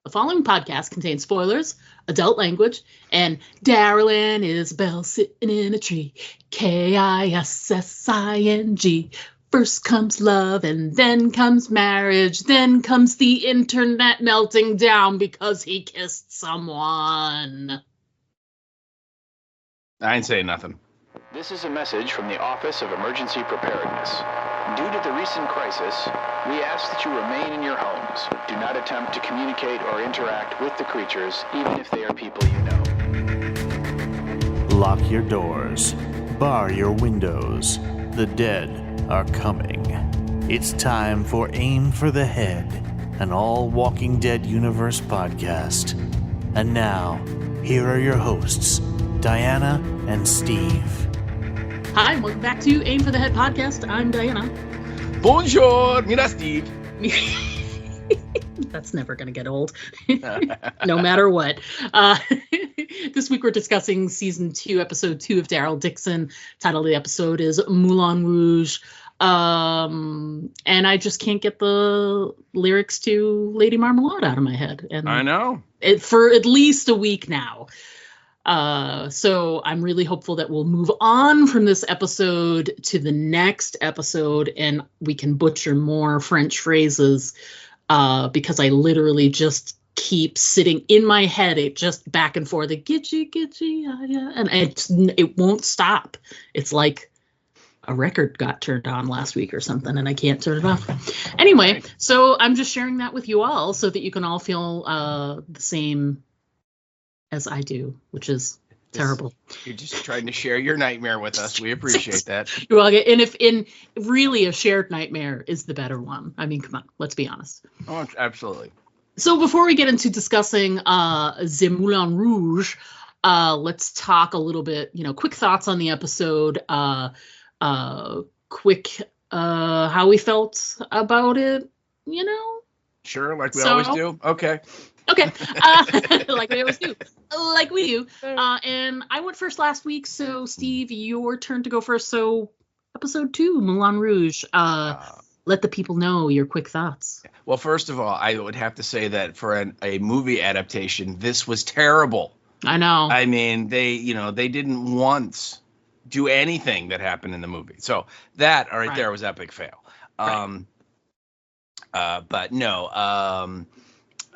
The following podcast contains spoilers, adult language, and Daryl and Isabel sitting in a tree. Kissing. First comes love, and then comes marriage, then comes the internet melting down because he kissed someone. I ain't saying nothing. This is a message from the Office of Emergency Preparedness. Due to the recent crisis, we ask that you remain in your homes. Do not attempt to communicate or interact with the creatures, even if they are people you know. Lock your doors. Bar your windows. The dead are coming. It's time for Aim for the Head, an all Walking Dead universe podcast. And now, here are your hosts, Diana and Steve. Hi, welcome back to Aim for the Head podcast. I'm Diana. Bonjour, mira Steve. That's never going to get old, no matter what. This week we're discussing season 2, episode 2 of Daryl, Dixon. Title of the episode is Moulin Rouge. And I just can't get the lyrics to Lady Marmalade out of my head. And I know. For at least a week now. So I'm really hopeful that we'll move on from this episode to the next episode and we can butcher more French phrases, because I literally just keep sitting in my head, it just back and forth, gitchy, yeah, and it won't stop. It's like a record got turned on last week or something and I can't turn it off. Anyway, so I'm just sharing that with you all so that you can all feel the same as I do, which is terrible. You're just trying to share your nightmare with us. We appreciate that. Well, and if really a shared nightmare is the better one. I mean, come on, let's be honest. Oh, absolutely. So before we get into discussing the Moulin Rouge, let's talk a little bit, quick thoughts on the episode, quick how we felt about it, Sure, like we always do. Okay. Like we always do. Like we do. And I went first last week, so Steve, your turn to go first. So episode 2, Moulin Rouge. Let the people know your quick thoughts. Well, first of all, I would have to say that for a movie adaptation, this was terrible. I know. I mean, they didn't once do anything that happened in the movie. So that right there was epic fail. But no,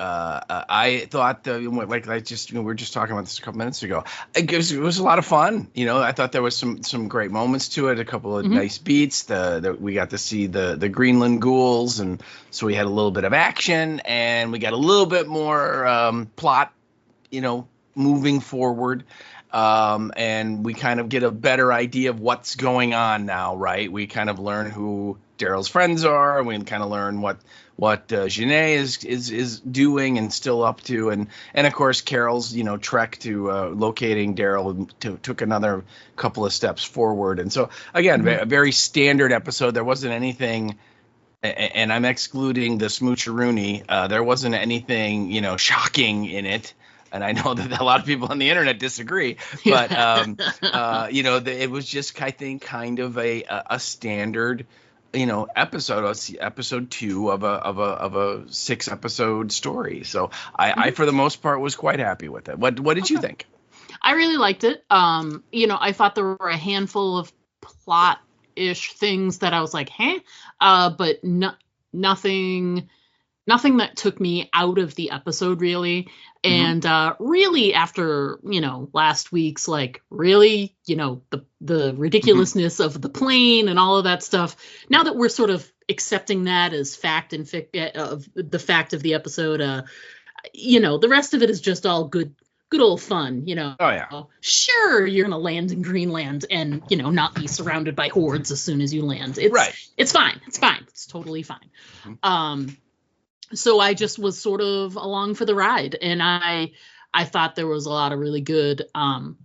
I thought we were just talking about this a couple minutes ago. It was a lot of fun. I thought there was some great moments to it. A couple of nice beats. We got to see the Greenland ghouls, and so we had a little bit of action, and we got a little bit more plot, moving forward. And we kind of get a better idea of what's going on now, right? We kind of learn who Daryl's friends are, and we kind of learn what Janae is doing and still up to, and of course Carol's trek to locating Daryl took another couple of steps forward. And so again, a very standard episode. There wasn't anything, and I'm excluding the smoocheroonie. There wasn't anything shocking in it. And I know that a lot of people on the internet disagree, but it was just, I think, kind of a standard episode 2 of a 6-episode story. So I for the most part was quite happy with it. What did you think? I really liked it. I thought there were a handful of plot-ish things that I was like, but nothing that took me out of the episode really. And really after, last week's the ridiculousness of the plane and all of that stuff, now that we're sort of accepting that as fact and of the fact of the episode, the rest of it is just all good old fun, Oh, yeah. Sure, you're going to land in Greenland and, not be surrounded by hordes as soon as you land. It's fine. It's fine. It's totally fine. So I just was sort of along for the ride, and I thought there was a lot of really good,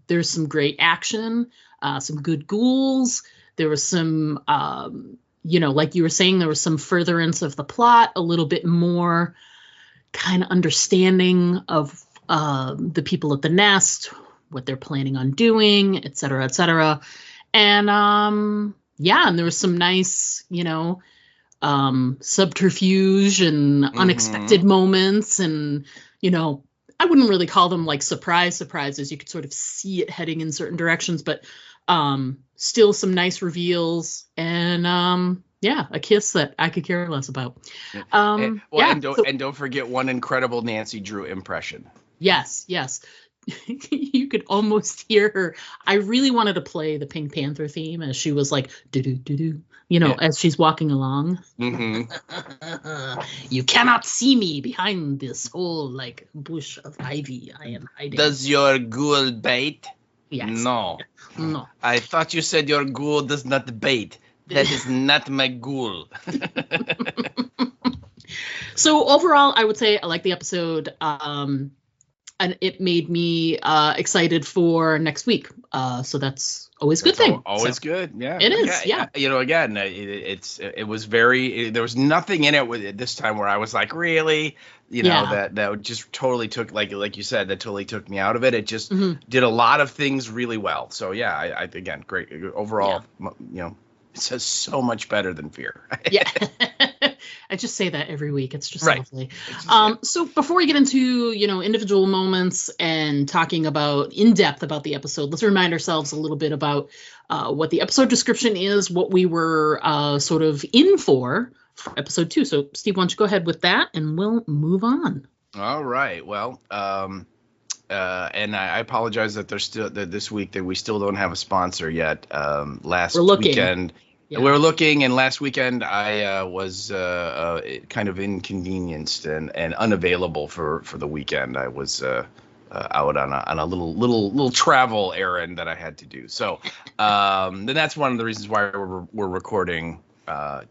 there's some great action, some good ghouls. There was some, like you were saying, there was some furtherance of the plot, a little bit more kind of understanding of the people at the nest, what they're planning on doing, et cetera, et cetera. And and there was some nice, subterfuge and unexpected moments and, I wouldn't really call them like surprises. You could sort of see it heading in certain directions, but still some nice reveals and a kiss that I could care less about. And don't forget one incredible Nancy Drew impression. Yes. You could almost hear her. I really wanted to play the Pink Panther theme as she was like, do-do-do-do, as she's walking along. Mm-hmm. You cannot see me behind this whole like bush of ivy. I am hiding. Does your ghoul bait? Yes. No. I thought you said your ghoul does not bait. That is not my ghoul. So overall, I would say I like the episode. And it made me excited for next week. So that's always a good thing. Always good. Yeah. It is. Yeah. Again, it was there was nothing in it with this time where I was like, really, that just totally took, like you said, that totally took me out of it. It just did a lot of things really well. So yeah, I again, great overall, it says so much better than Fear. Yeah. I just say that every week. It's just right. Lovely. So before we get into, individual moments and talking in depth about the episode, let's remind ourselves a little bit about what the episode description is, what we were sort of in for episode 2. So Steve, why don't you go ahead with that and we'll move on. All right. Well, and I apologize that there's still this week that we still don't have a sponsor yet. Last weekend. Yeah. We were looking, and last weekend I was kind of inconvenienced and unavailable for the weekend. I was out on a little travel errand that I had to do. So then that's one of the reasons why we're recording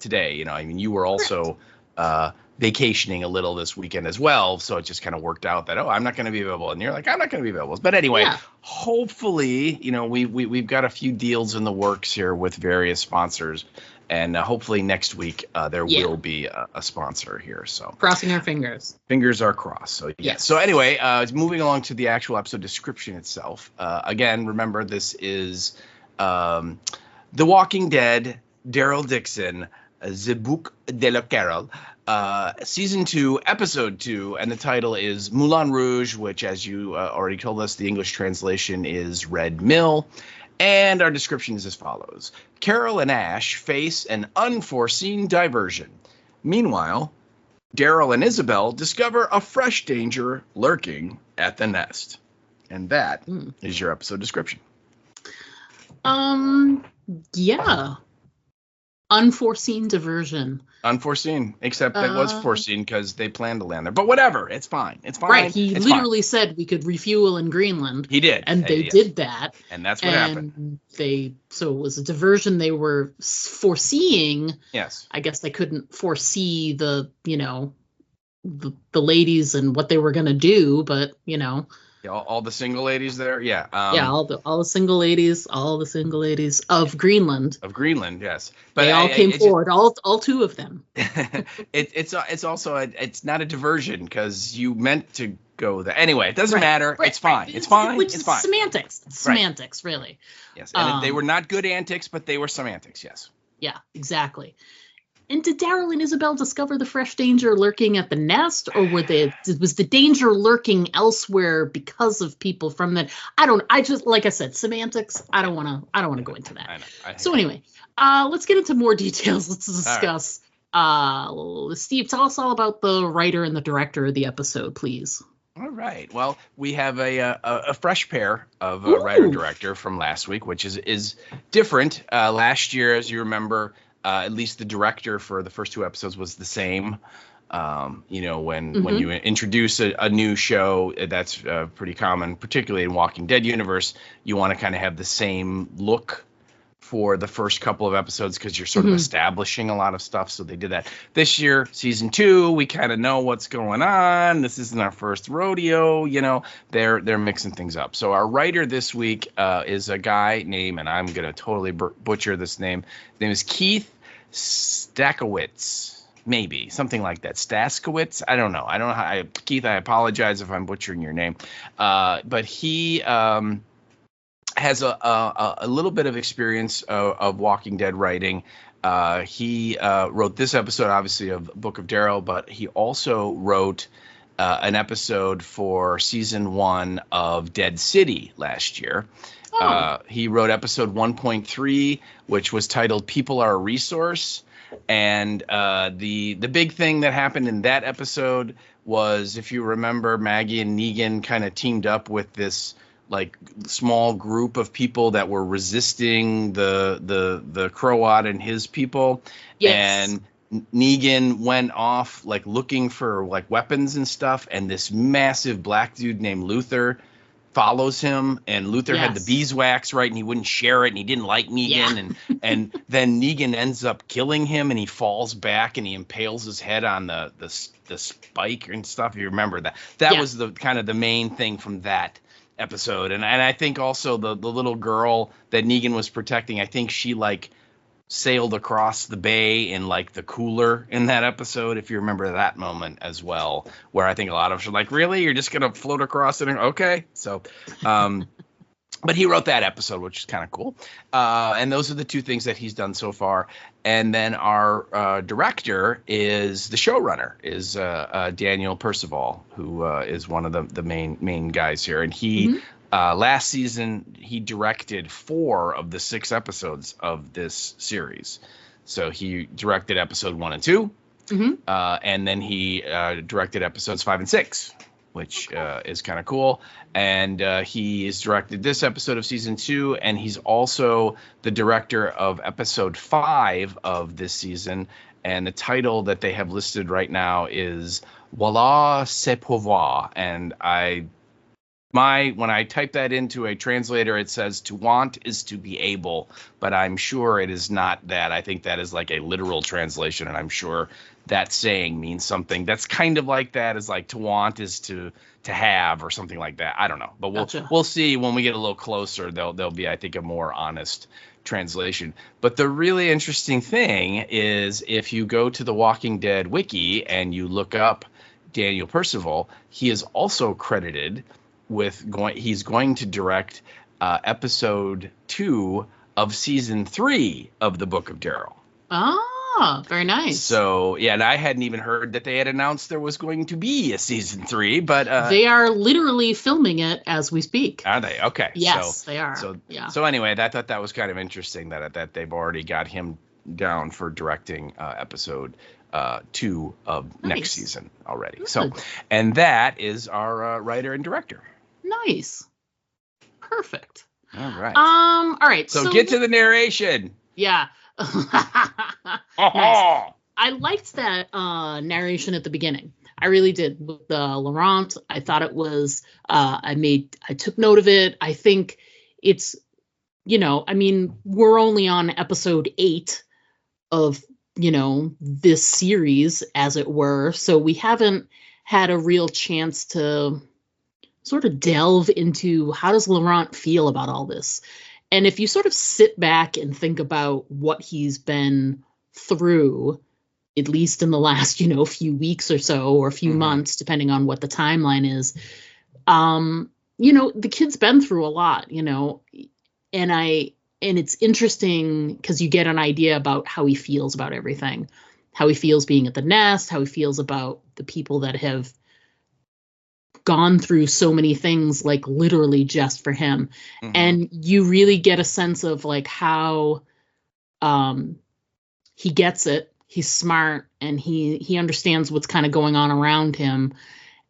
today. You were also vacationing a little this weekend as well, so it just kind of worked out that I'm not going to be available, and you're like, I'm not going to be available. But anyway, hopefully, we've got a few deals in the works here with various sponsors, and hopefully next week there will be a sponsor here. So crossing our fingers. Fingers are crossed. So yes. So anyway, moving along to the actual episode description itself. Again, remember this is The Walking Dead, Daryl Dixon, The Book de la Carol, season 2, episode 2, and the title is Moulin Rouge, which, as you already told us, the English translation is Red Mill. And our description is as follows. Carol and Ash face an unforeseen diversion. Meanwhile, Daryl and Isabel discover a fresh danger lurking at the nest. And that is your episode description. Yeah. Unforeseen diversion. Unforeseen, except it was foreseen because they planned to land there. But whatever, it's fine. It's fine. Right, he literally said we could refuel in Greenland. He did. And they did that. And that's what happened. So it was a diversion they were foreseeing. Yes. I guess they couldn't foresee the ladies and what they were going to do, but, Yeah, all the single ladies there, yeah. All the single ladies, of Greenland. Of Greenland, yes. But they all came forward, all 2 of them. It's also it's not a diversion because you meant to go there. Anyway, it doesn't matter. Right, it's fine. It's fine. It's fine. Semantics. Semantics, really. Yes, and they were not good antics, but they were semantics, yes. Yeah, exactly. And did Daryl and Isabel discover the fresh danger lurking at the nest, or was the danger lurking elsewhere because of people from that? I just, like I said, semantics. I don't want to go into that. I know. So anyway, let's get into more details. Let's discuss. Right. Steve, tell us all about the writer and the director of the episode, please. All right. Well, we have a fresh pair of writer-director from last week, which is different. Last year, as you remember, at least the director for the first 2 episodes was the same. When you introduce a new show, that's pretty common, particularly in Walking Dead universe. You want to kind of have the same look for the first couple of episodes because you're sort of establishing a lot of stuff. So they did that. This year, season 2, we kind of know what's going on. This isn't our first rodeo. They're mixing things up. So our writer this week is a guy named, and I'm going to totally butcher this name. His name is Keith Stakowitz. Maybe something like that. Staskowitz. I don't know. Keith, I apologize if I'm butchering your name. But he has a little bit of experience of Walking Dead writing. He wrote this episode, obviously, of Book of Daryl, but he also wrote an episode for season 1 of Dead City last year. He wrote episode 1.3, which was titled "People Are a Resource." And the big thing that happened in that episode was, if you remember, Maggie and Negan kind of teamed up with this like small group of people that were resisting the Croat and his people. Yes. And Negan went off like looking for like weapons and stuff, and this massive black dude named Luther follows him, and Luther had the beeswax, right, and he wouldn't share it, and he didn't like Negan, and then Negan ends up killing him, and he falls back and he impales his head on the spike and stuff. You remember that was the kind of the main thing from that episode. And I think also the little girl that Negan was protecting, I think she like sailed across the bay in like the cooler in that episode, if you remember that moment as well, where I think a lot of us are like, really, you're just gonna float across it? Okay. So but he wrote that episode, which is kind of cool. And those are the two things that he's done so far. And then our director is the showrunner, is Daniel Percival, who is one of the main guys here. And he last season, he directed 4 of the 6 episodes of this series. So he directed episode 1 and 2, and then he directed episodes 5 and 6, which is kind of cool. And he has directed this episode of season 2, and he's also the director of episode 5 of this season. And the title that they have listed right now is Voilà, c'est pouvoir. And when I type that into a translator, it says to want is to be able, but I'm sure it is not that. I think that is like a literal translation, and I'm sure that saying means something that's kind of like that, is like to want is to have or something like that. I don't know, but we'll see when we get a little closer. There'll be, I think, a more honest translation. But the really interesting thing is, if you go to the Walking Dead wiki and you look up Daniel Percival, he is also credited with he's going to direct episode 2 of season 3 of the Book of Daryl. Ah, very nice. So yeah, and I hadn't even heard that they had announced there was going to be a season 3, but they are literally filming it as we speak. Are they? Okay. Yes, they are. So anyway, I thought that was kind of interesting that they've already got him down for directing episode 2 of next season already. Good. So, and that is our writer and director. Nice. Perfect. All right. All right. So get to the narration. Yeah. Nice. I liked that narration at the beginning. I really did. With Laurent, I thought it was, I took note of it. I think it's, I mean, we're only on episode 8 of, this series, as it were. So we haven't had a real chance to sort of delve into how does Laurent feel about all this. And if you sort of sit back and think about what he's been through, at least in the last, few weeks or so, or a few months, depending on what the timeline is, the kid's been through a lot, and it's interesting because you get an idea about how he feels about everything, how he feels being at the nest, how he feels about the people that have gone through so many things, like literally just for him. And you really get a sense of like how he gets it. He's smart, and he understands what's kind of going on around him.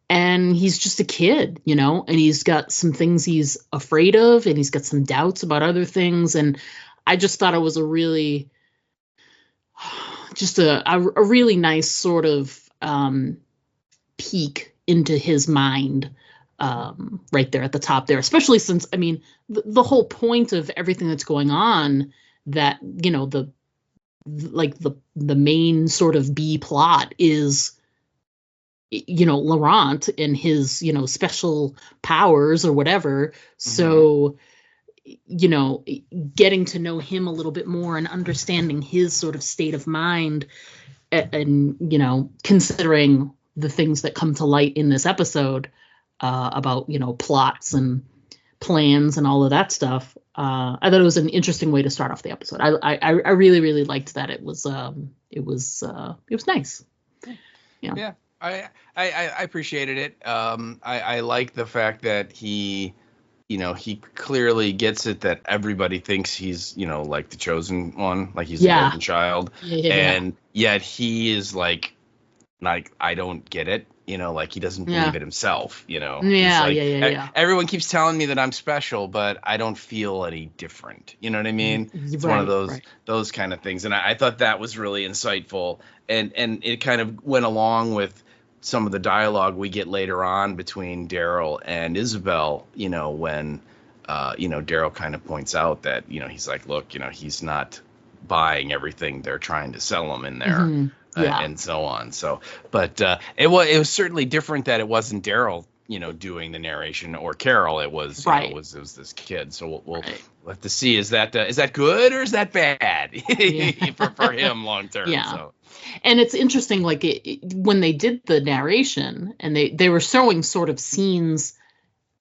And he's just a kid, and he's got some things he's afraid of, and he's got some doubts about other things. And I just thought it was a really, just a really nice sort of peek into his mind right there at the top there, especially since, I mean, the whole point of everything that's going on, that, the main sort of B plot is, Laurent and his, special powers or whatever. So, getting to know him a little bit more and understanding his sort of state of mind and considering the things that come to light in this episode about, plots and plans and all of that stuff. I thought it was an interesting way to start off the episode. I really, really liked that. It was nice. Yeah. I appreciated it. I like the fact that he clearly gets it that everybody thinks he's, like the chosen one, like he's the golden child. Yeah. And yet he is like, I don't get it. Like he doesn't believe it himself, Yeah, like, yeah. Everyone keeps telling me that I'm special, but I don't feel any different. You know what I mean? It's one of those kind of things. And I thought that was really insightful. And it kind of went along with some of the dialogue we get later on between Daryl and Isabel, when, Daryl kind of points out that, he's like, look, he's not buying everything they're trying to sell him in there. Mm-hmm. Yeah. And so on. So, but it was certainly different that it wasn't Daryl, doing the narration, or Carol. It was, it was this kid. So we'll have to see. Is that good or is that bad for him long term? Yeah. So. And it's interesting, like when they did the narration, and they were showing sort of scenes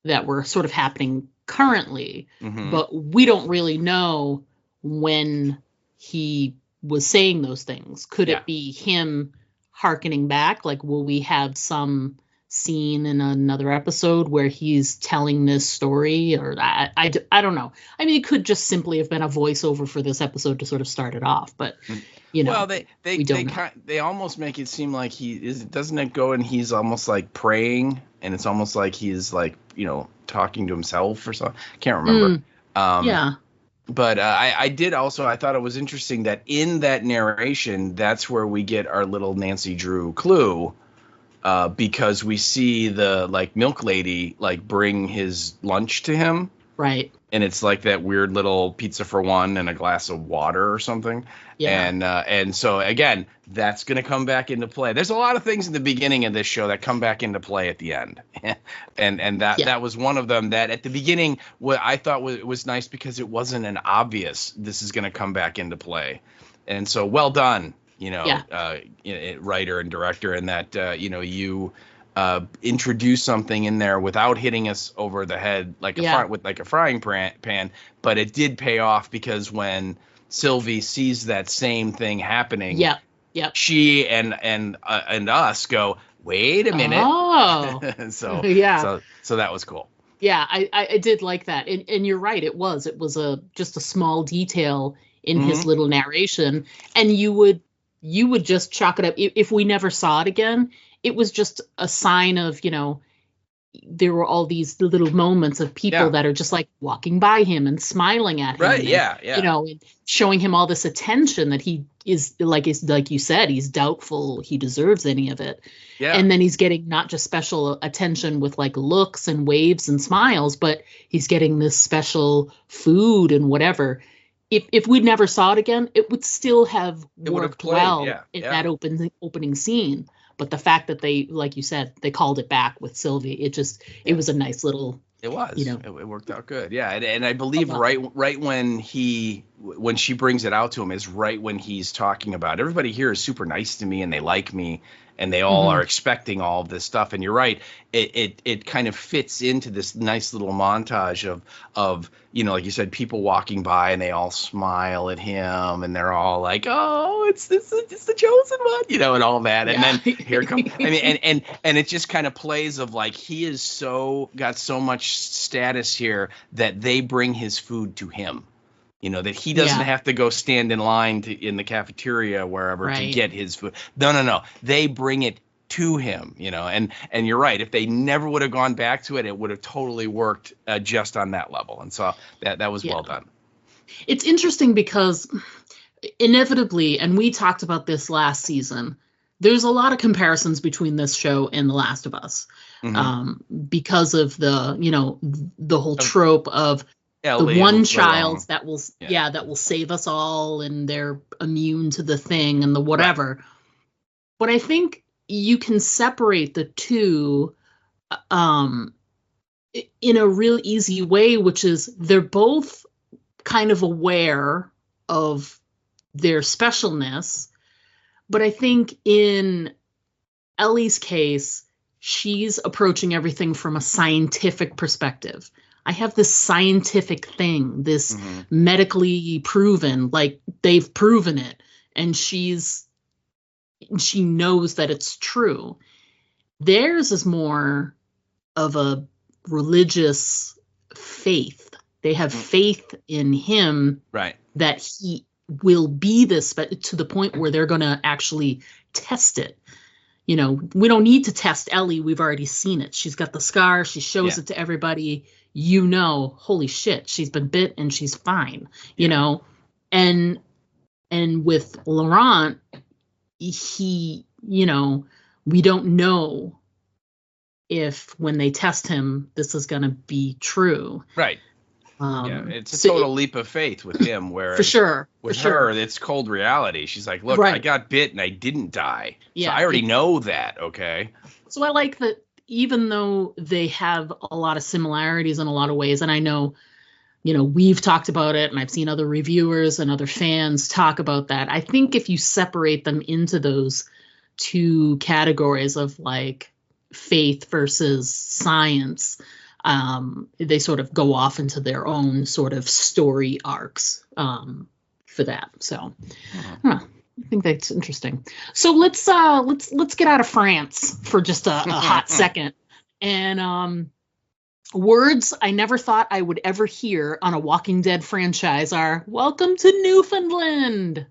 that were sort of happening currently, but we don't really know when he was saying those things. Could it be him hearkening back? Like, will we have some scene in another episode where he's telling this story? Or I don't know. I mean, it could just simply have been a voiceover for this episode to sort of start it off, but well, they almost make it seem like he is, doesn't it go, and he's almost like praying, and it's almost like he's like, talking to himself or something. Can't remember. But I thought it was interesting that in that narration, that's where we get our little Nancy Drew clue, because we see the like milk lady like bring his lunch to him. Right. And it's like that weird little pizza for one and a glass of water or something. Yeah. And so again, that's going to come back into play. There's a lot of things in the beginning of this show that come back into play at the end. and that was one of them that at the beginning, what I thought was nice because it wasn't an obvious, this is going to come back into play. And so well done, writer and director, and that, you introduce something in there without hitting us over the head like a frying pan, but it did pay off, because when Sylvie sees that same thing happening, she and us go, wait a minute. Oh. so that was cool. Yeah, I did like that. And you're right, it was just a small detail in his little narration, and you would just chalk it up if we never saw it again. It was just a sign of, there were all these little moments of people that are just like walking by him and smiling at him. Right. And, and showing him all this attention that he is like you said, he's doubtful he deserves any of it. Yeah. And then he's getting not just special attention with like looks and waves and smiles, but he's getting this special food and whatever. If we never saw it again, it would still have worked well in that opening scene. But the fact that they, like you said, they called it back with Sylvie, it was a nice little. It was. It worked out good. Yeah, and I believe right when she brings it out to him is right when he's talking about, everybody here is super nice to me and they like me and they all are expecting all of this stuff. And you're right, it kind of fits into this nice little montage of like you said, people walking by and they all smile at him and they're all like, oh, it's the chosen one, and all that. And then here comes, I mean, and it just kind of plays of like, he is got so much status here that they bring his food to him. That he doesn't have to go stand in line in the cafeteria wherever to get his food. No. They bring it to him, and you're right. If they never would have gone back to it, it would have totally worked just on that level. And so that was well done. It's interesting because inevitably, and we talked about this last season, there's a lot of comparisons between this show and The Last of Us, because of the whole trope of the one child that will save us all, and they're immune to the thing and the whatever. Right. But I think you can separate the two in a real easy way, which is they're both kind of aware of their specialness. But I think in Ellie's case, she's approaching everything from a scientific perspective. I have this scientific thing, this medically proven, like they've proven it, and she knows that it's true. Theirs is more of a religious faith. They have faith in him, right, that he will be this, but to the point where they're going to actually test it. You know, we don't need to test Ellie. We've already seen it. She's got the scar. She shows it to everybody. You know, holy shit, she's been bit and she's fine. You know, and with Laurent, he, you know, we don't know if when they test him, this is going to be true. Right. It's a total leap of faith with him, where for sure, with her, it's cold reality. She's like, look, I got bit and I didn't die. Yeah, so I already know that. Okay. So I like that, even though they have a lot of similarities in a lot of ways, and I know, you know, we've talked about it and I've seen other reviewers and other fans talk about that. I think if you separate them into those two categories of like faith versus science, they sort of go off into their own sort of story arcs for that. So I think that's interesting. So let's get out of France for just a hot second. And words I never thought I would ever hear on a Walking Dead franchise are "Welcome to Newfoundland."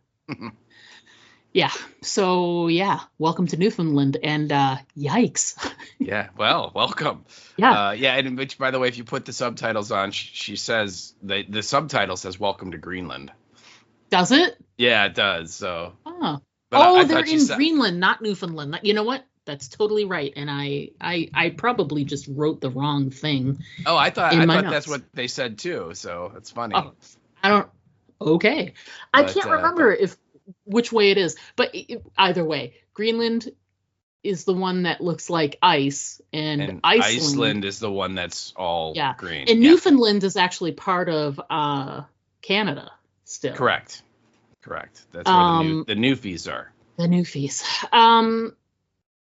Yeah. So yeah, welcome to Newfoundland, and yikes. Yeah. Well, welcome. Yeah. And which, by the way, if you put the subtitles on, she says the subtitle says "Welcome to Greenland." Does it? Yeah, it does. So. Oh. But they're in Greenland, not Newfoundland. You know what? That's totally right. And I probably just wrote the wrong thing. Oh, I thought that's what they said too. So it's funny. Oh, I don't. Okay. I can't remember which way it is, but either way, Greenland is the one that looks like ice, and Iceland is the one that's all green. And Newfoundland is actually part of Canada still. Correct. That's where the Newfies are. The Newfies.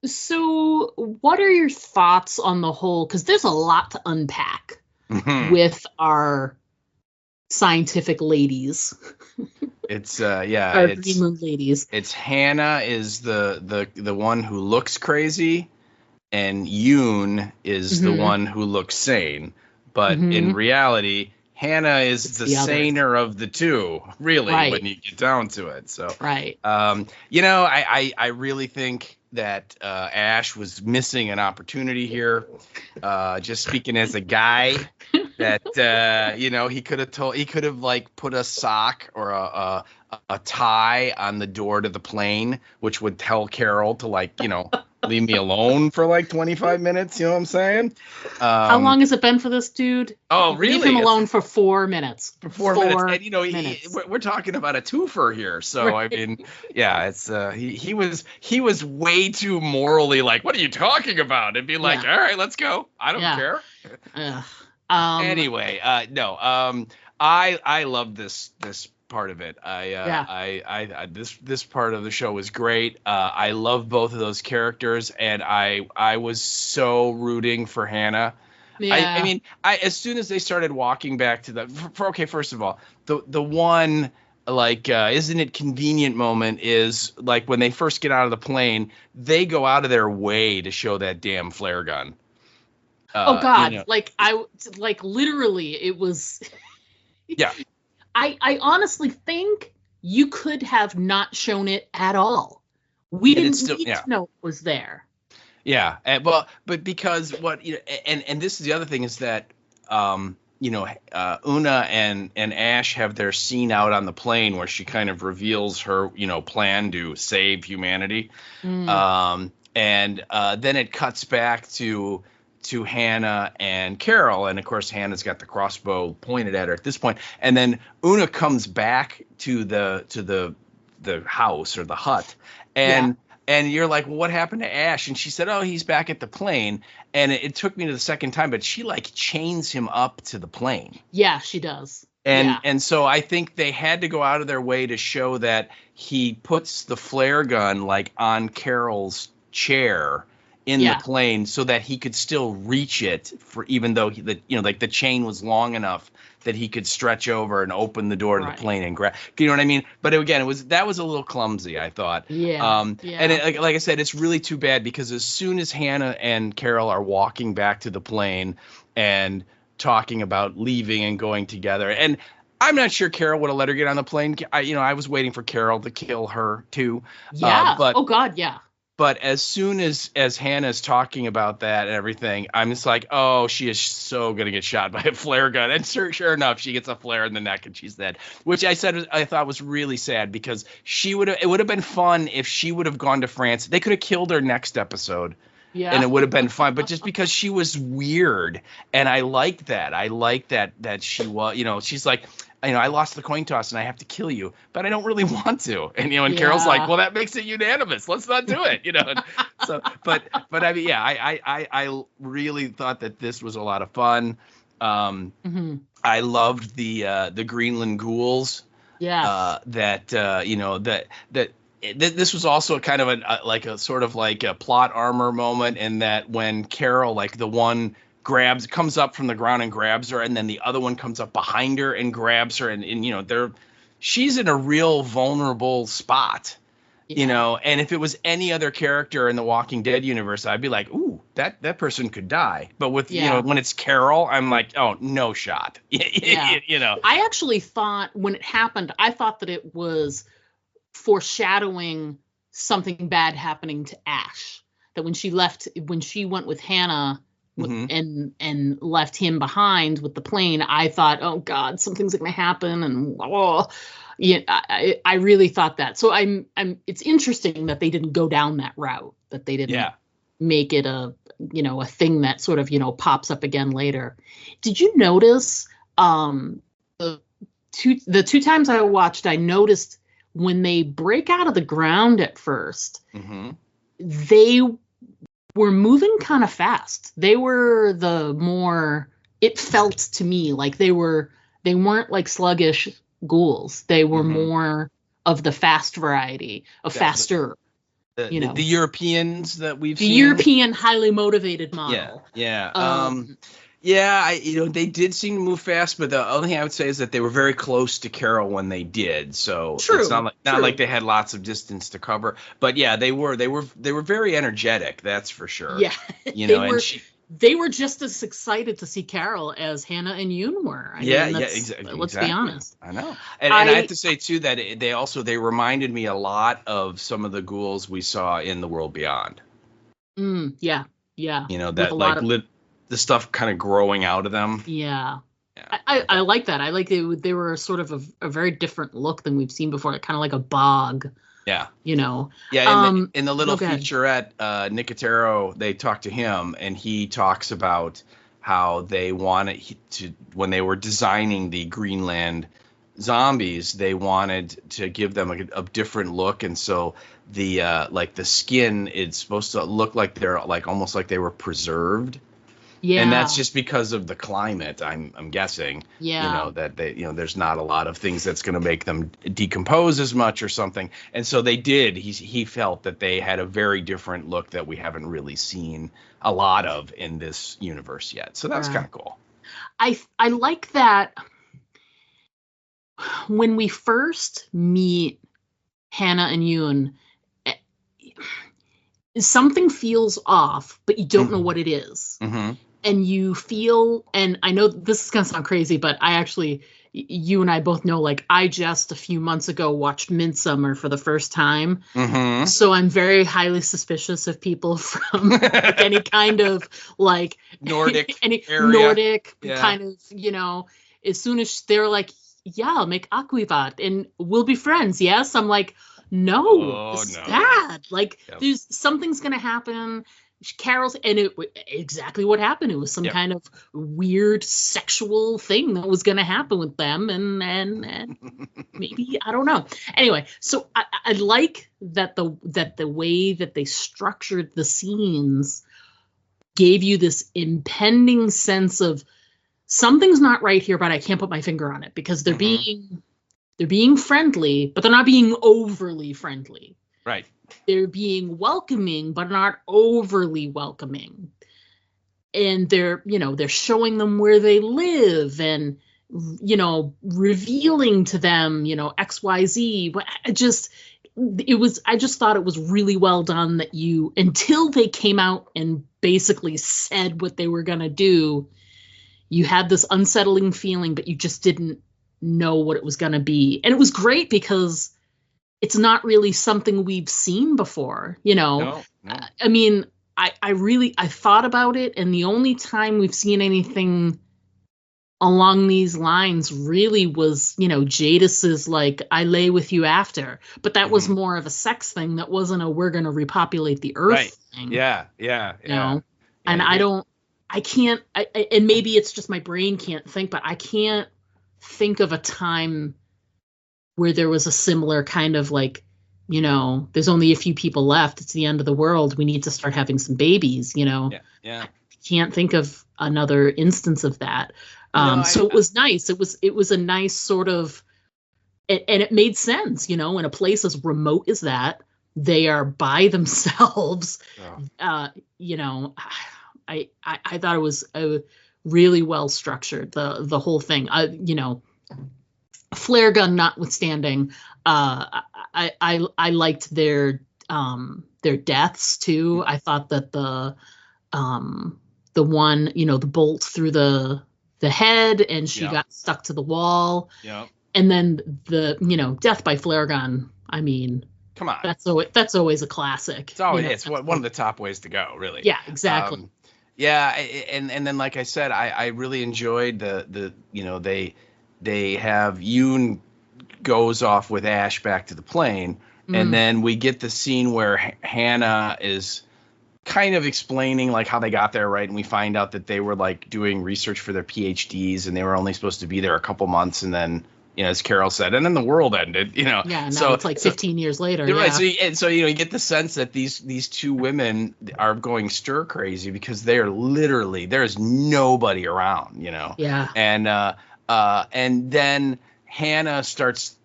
So what are your thoughts on the whole, because there's a lot to unpack with our scientific ladies. It's Greenland ladies. It's Hannah is the one who looks crazy, and Yoon is the one who looks sane. But in reality, Hannah is the saner of the two, really, when you get down to it. So you know, I really think that Ash was missing an opportunity here. Just speaking as a guy, that you know, he could have like put a sock or a tie on the door to the plane, which would tell Carol to, like, you know, leave me alone for like 25 minutes. You know what I'm saying? How long has it been for this dude? Oh, really? Leave him alone for 4 minutes. For 4 minutes. And, you know, we're talking about a twofer here. So, I mean, yeah, it's he was way too morally like, what are you talking about? And be like, all right, let's go. I don't care. Anyway, no, I love this part of it. This part of the show was great. I love both of those characters, and I was so rooting for Hannah. I mean, as soon as they started walking back to the first of all, the one, like, isn't it convenient moment is like when they first get out of the plane, they go out of their way to show that damn flare gun. Oh God! You know. Like literally, it was. Yeah. I honestly think you could have not shown it at all. We didn't need to know it was there. Yeah, but because what, you know, and this is the other thing is that you know, Una and Ash have their scene out on the plane where she kind of reveals her, you know, plan to save humanity, and then it cuts back to Hannah and Carol, and of course Hannah's got the crossbow pointed at her at this point, and then Una comes back to the house or the hut, and you're like, well, what happened to Ash? And she said, oh, he's back at the plane, and it took me to the second time, but she like chains him up to the plane. Yeah, she does. And so I think they had to go out of their way to show that he puts the flare gun like on Carol's chair in the plane so that he could still reach it, for even though like the chain was long enough that he could stretch over and open the door to the plane and grab. You know what I mean? But again, that was a little clumsy, I thought. Yeah. And like I said, it's really too bad because as soon as Hannah and Carol are walking back to the plane and talking about leaving and going together, and I'm not sure Carol would have let her get on the plane. I was waiting for Carol to kill her too. Yeah. Oh God. Yeah. But as soon as Hannah's talking about that and everything, I'm just like, oh, she is so going to get shot by a flare gun. And sure enough, she gets a flare in the neck and she's dead, which I thought was really sad because it would have been fun if she would have gone to France. They could have killed her next episode. Yeah. And it would have been fun. But just because she was weird. And I like that. I like that she was, she's like, I lost the coin toss and I have to kill you, but I don't really want to. And, and Carol's like, well, that makes it unanimous. Let's not do it, So, but I mean, yeah, I really thought that this was a lot of fun. I loved the Greenland ghouls. Yeah. This was also kind of a sort of like a plot armor moment in that when Carol, like the one comes up from the ground and grabs her, and then the other one comes up behind her and grabs her, and she's in a real vulnerable spot, and if it was any other character in the Walking Dead universe, I'd be like, ooh, that person could die. But with when it's Carol, I'm like, oh, no shot. I actually thought when it happened, I thought that it was foreshadowing something bad happening to Ash, that when she went with Hannah and left him behind with the plane, I thought, oh God, something's going to happen. And I really thought that. So it's interesting that they didn't go down that route, that they didn't make it a thing that sort of, pops up again later. Did you notice, the two times I watched, I noticed when they break out of the ground at first, they were moving kind of fast. They were it felt to me like they weren't like sluggish ghouls. They were more of the fast variety of faster. The Europeans that we've seen. The European highly motivated model. Yeah. They did seem to move fast, but the only thing I would say is that they were very close to Carol when they did. So it's not like they had lots of distance to cover. But yeah, they were very energetic. That's for sure. Yeah, they were just as excited to see Carol as Hannah and Yoon were. Exactly. Let's be honest. I know, and I have to say too that they reminded me a lot of some of the ghouls we saw in The World Beyond. Yeah. The stuff kind of growing out of them. Yeah. I like that. I like they were sort of a very different look than we've seen before. Kind of like a bog. Yeah. Yeah. In the little featurette, Nicotero, they talk to him and he talks about how they wanted when they were designing the Greenland zombies, they wanted to give them a different look. And so the skin, it's supposed to look like they're like almost like they were preserved. Yeah. And that's just because of the climate, I'm guessing. Yeah. That there's not a lot of things that's going to make them decompose as much or something. And so they did. He felt that they had a very different look that we haven't really seen a lot of in this universe yet. So that's kind of cool. I like that when we first meet Hannah and Yoon, something feels off, but you don't know what it is. And you feel, and I know this is going to sound crazy, but you and I both know, like, I just a few months ago watched Midsummer for the first time. So I'm very highly suspicious of people from like, any kind of like Nordic area. Nordic kind of, as soon as they're like, yeah, I'll make Akvivat and we'll be friends. Yes. I'm like, no, it's bad. Like there's something's going to happen. Carol's, and exactly what happened. It was some kind of weird sexual thing that was going to happen with them, and maybe I don't know. Anyway, so I like that the way that they structured the scenes gave you this impending sense of something's not right here, but I can't put my finger on it because they're being friendly, but they're not being overly friendly. Right. they're being welcoming, but not overly welcoming. And they're showing them where they live and, revealing to them, XYZ. But I just thought it was really well done that until they came out and basically said what they were going to do, you had this unsettling feeling, but you just didn't know what it was going to be. And it was great because it's not really something we've seen before, No. I mean, I thought about it, and the only time we've seen anything along these lines really was, Jadis's like, I lay with you after, but that was more of a sex thing. That wasn't a, we're going to repopulate the earth thing. Yeah. And I can't, and maybe it's just my brain can't think, but I can't think of a time where there was a similar kind of like, there's only a few people left. It's the end of the world. We need to start having some babies, Yeah. I can't think of another instance of that. So it was nice. It was a nice sort of, and it made sense, in a place as remote as that, they are by themselves. I thought it was a really well structured, the whole thing. Flare gun notwithstanding, I liked their deaths too. I thought that the one, the bolt through the head, and she got stuck to the wall. Yeah. And then the death by flare gun. I mean, come on, that's always a classic. It's always it's one of the top ways to go, really. Yeah, exactly. And then like I said, I really enjoyed the they have Yoon goes off with Ash back to the plane, and then we get the scene where Hannah is kind of explaining like how they got there, right? And we find out that they were like doing research for their PhDs, and they were only supposed to be there a couple months, and then as Carol said, and then the world ended, Yeah, now it's like 15 years later. Right. So you get the sense that these two women are going stir crazy because there's nobody around, Yeah. And then Hannah starts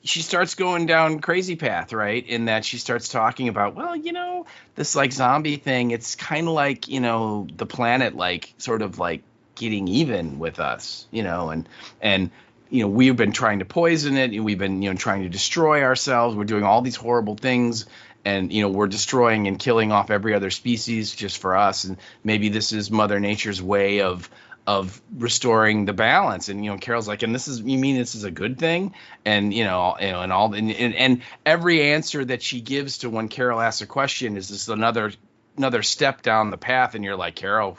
she starts going down crazy path, right? In that she starts talking about, well, this like zombie thing, it's kind of like, the planet, like sort of like getting even with us, and we've been trying to poison it, and we've been, trying to destroy ourselves. We're doing all these horrible things, and, we're destroying and killing off every other species just for us. And maybe this is Mother Nature's way of restoring the balance. And Carol's like, and you mean this is a good thing? And and every answer that she gives to when Carol asks a question is this another step down the path, and you're like, Carol,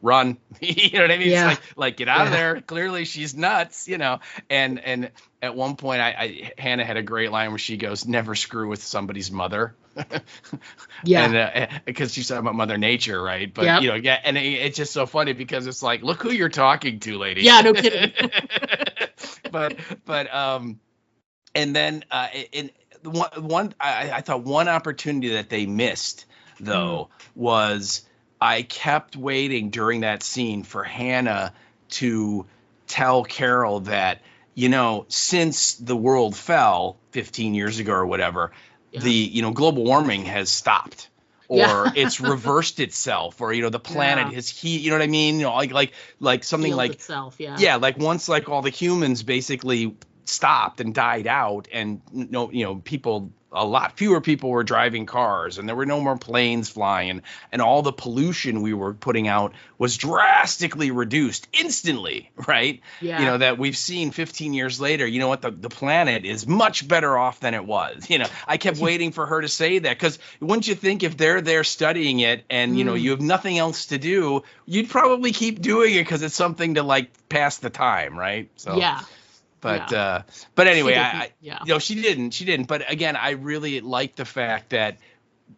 run. You know what I mean? Yeah. It's like get out of there. Clearly she's nuts, and at one point Hannah had a great line where she goes, never screw with somebody's mother. Yeah. And because she's talking about Mother Nature, right? But and it's just so funny because it's like, look who you're talking to, lady. Yeah, no kidding. but and then I thought one opportunity that they missed though was, I kept waiting during that scene for Hannah to tell Carol that, since the world fell 15 years ago or whatever, the global warming has stopped, or it's reversed itself, or the planet has heat. You know what I mean? Like something Healed like itself, like once like all the humans basically stopped and died out, and a lot fewer people were driving cars, and there were no more planes flying, and all the pollution we were putting out was drastically reduced instantly, right? Yeah. That we've seen 15 years later, the planet is much better off than it was. I kept waiting for her to say that, because wouldn't you think if they're there studying it and, you have nothing else to do, you'd probably keep doing it because it's something to like pass the time, right? So Yeah. But anyway, she she didn't. But again, I really like the fact that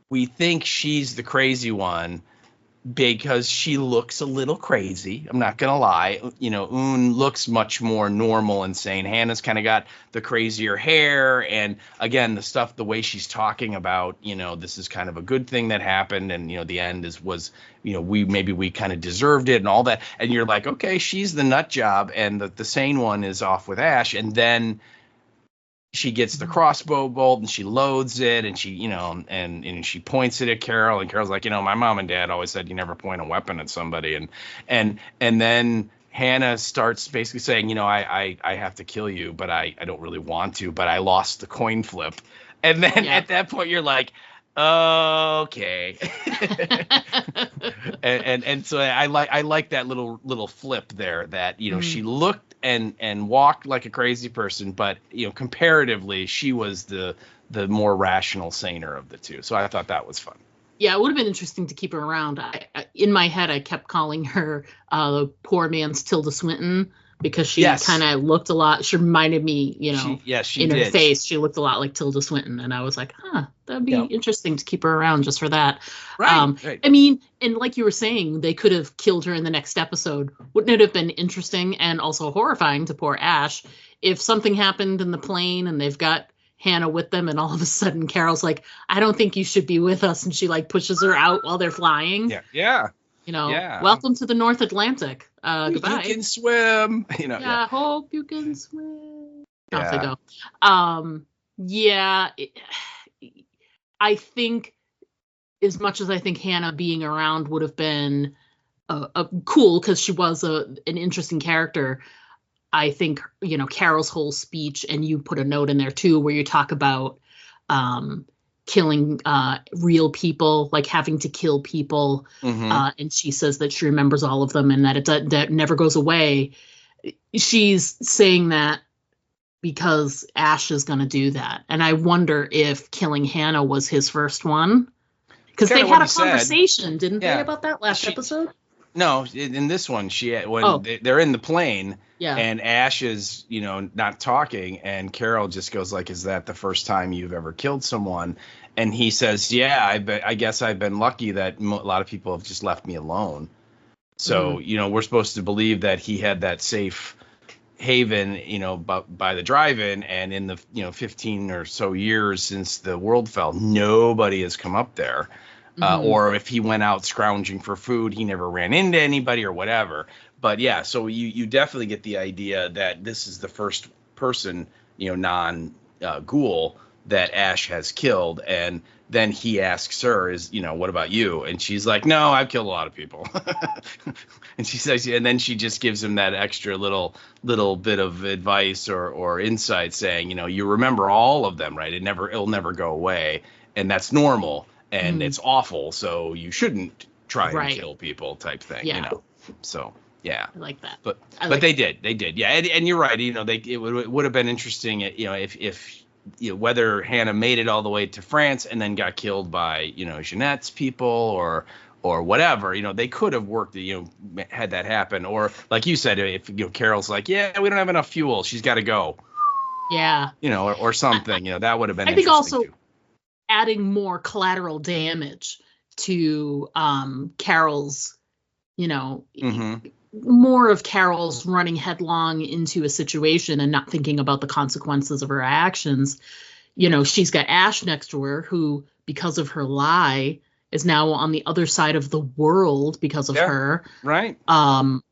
we think she's the crazy one because she looks a little crazy. I'm not going to lie. Un looks much more normal and sane. Hannah's kind of got the crazier hair. And again, the way she's talking about, this is kind of a good thing that happened. And, the end was we kind of deserved it and all that. And you're like, okay, she's the nut job. And the sane one is off with Ash. And then she gets the crossbow bolt and she loads it, and she, and she points it at Carol, and Carol's like, my mom and dad always said you never point a weapon at somebody, and then Hannah starts basically saying, I have to kill you, but I don't really want to, but I lost the coin flip. And then at that point you're like, okay. and so I like that little flip there, that she looked and walked like a crazy person, but comparatively she was the more rational, saner of the two. So I thought that was fun. Yeah, it would have been interesting to keep her around. I in my head, I kept calling her the poor man's Tilda Swinton, because she kind of looked a lot. She reminded me, she in did. her face, she looked a lot like Tilda Swinton, and I was like, that'd be interesting to keep her around just for that. Right. I mean, and like you were saying, they could have killed her in the next episode. Wouldn't it have been interesting and also horrifying to poor Ash if something happened in the plane and they've got Hannah with them, and all of a sudden Carol's like, I don't think you should be with us, and she like pushes her out while they're flying. Welcome to the North Atlantic. Goodbye. You can swim. I hope you can swim. Off they go. I think, as much as I think Hannah being around would have been cool, because she was an interesting character, I think, Carol's whole speech, and you put a note in there too, where you talk about killing real people, like having to kill people. And she says that she remembers all of them and that that never goes away. She's saying that because Ash is going to do that. And I wonder if killing Hannah was his first one. Because they had a conversation, didn't they, about that last episode? No, in this one, they're in the plane, and Ash is, not talking, and Carol just goes like, "Is that the first time you've ever killed someone?" And he says, "Yeah, I guess I've been lucky that a lot of people have just left me alone." So, we're supposed to believe that he had that safe haven, by the drive-in, and in the 15 or so years since the world fell, nobody has come up there. Or if he went out scrounging for food, he never ran into anybody or whatever. But so you definitely get the idea that this is the first person, non-ghoul that Ash has killed. And then he asks her, what about you? And she's like, no, I've killed a lot of people. And she says, and then she just gives him that extra little bit of advice or insight, saying, you remember all of them, right? It'll never go away. And that's normal. And it's awful, so you shouldn't try and kill people, type thing, So I like that. But they did, and you're right. It would have been interesting, if whether Hannah made it all the way to France and then got killed by Jeanette's people or whatever. They could have worked, had that happen, or like you said, if Carol's like, we don't have enough fuel, she's got to go. Yeah. Or something. That would have been. I think also too. Adding more collateral damage to Carol's, more of Carol's running headlong into a situation and not thinking about the consequences of her actions. She's got Ash next to her, who, because of her lie, is now on the other side of the world because of her. Right. And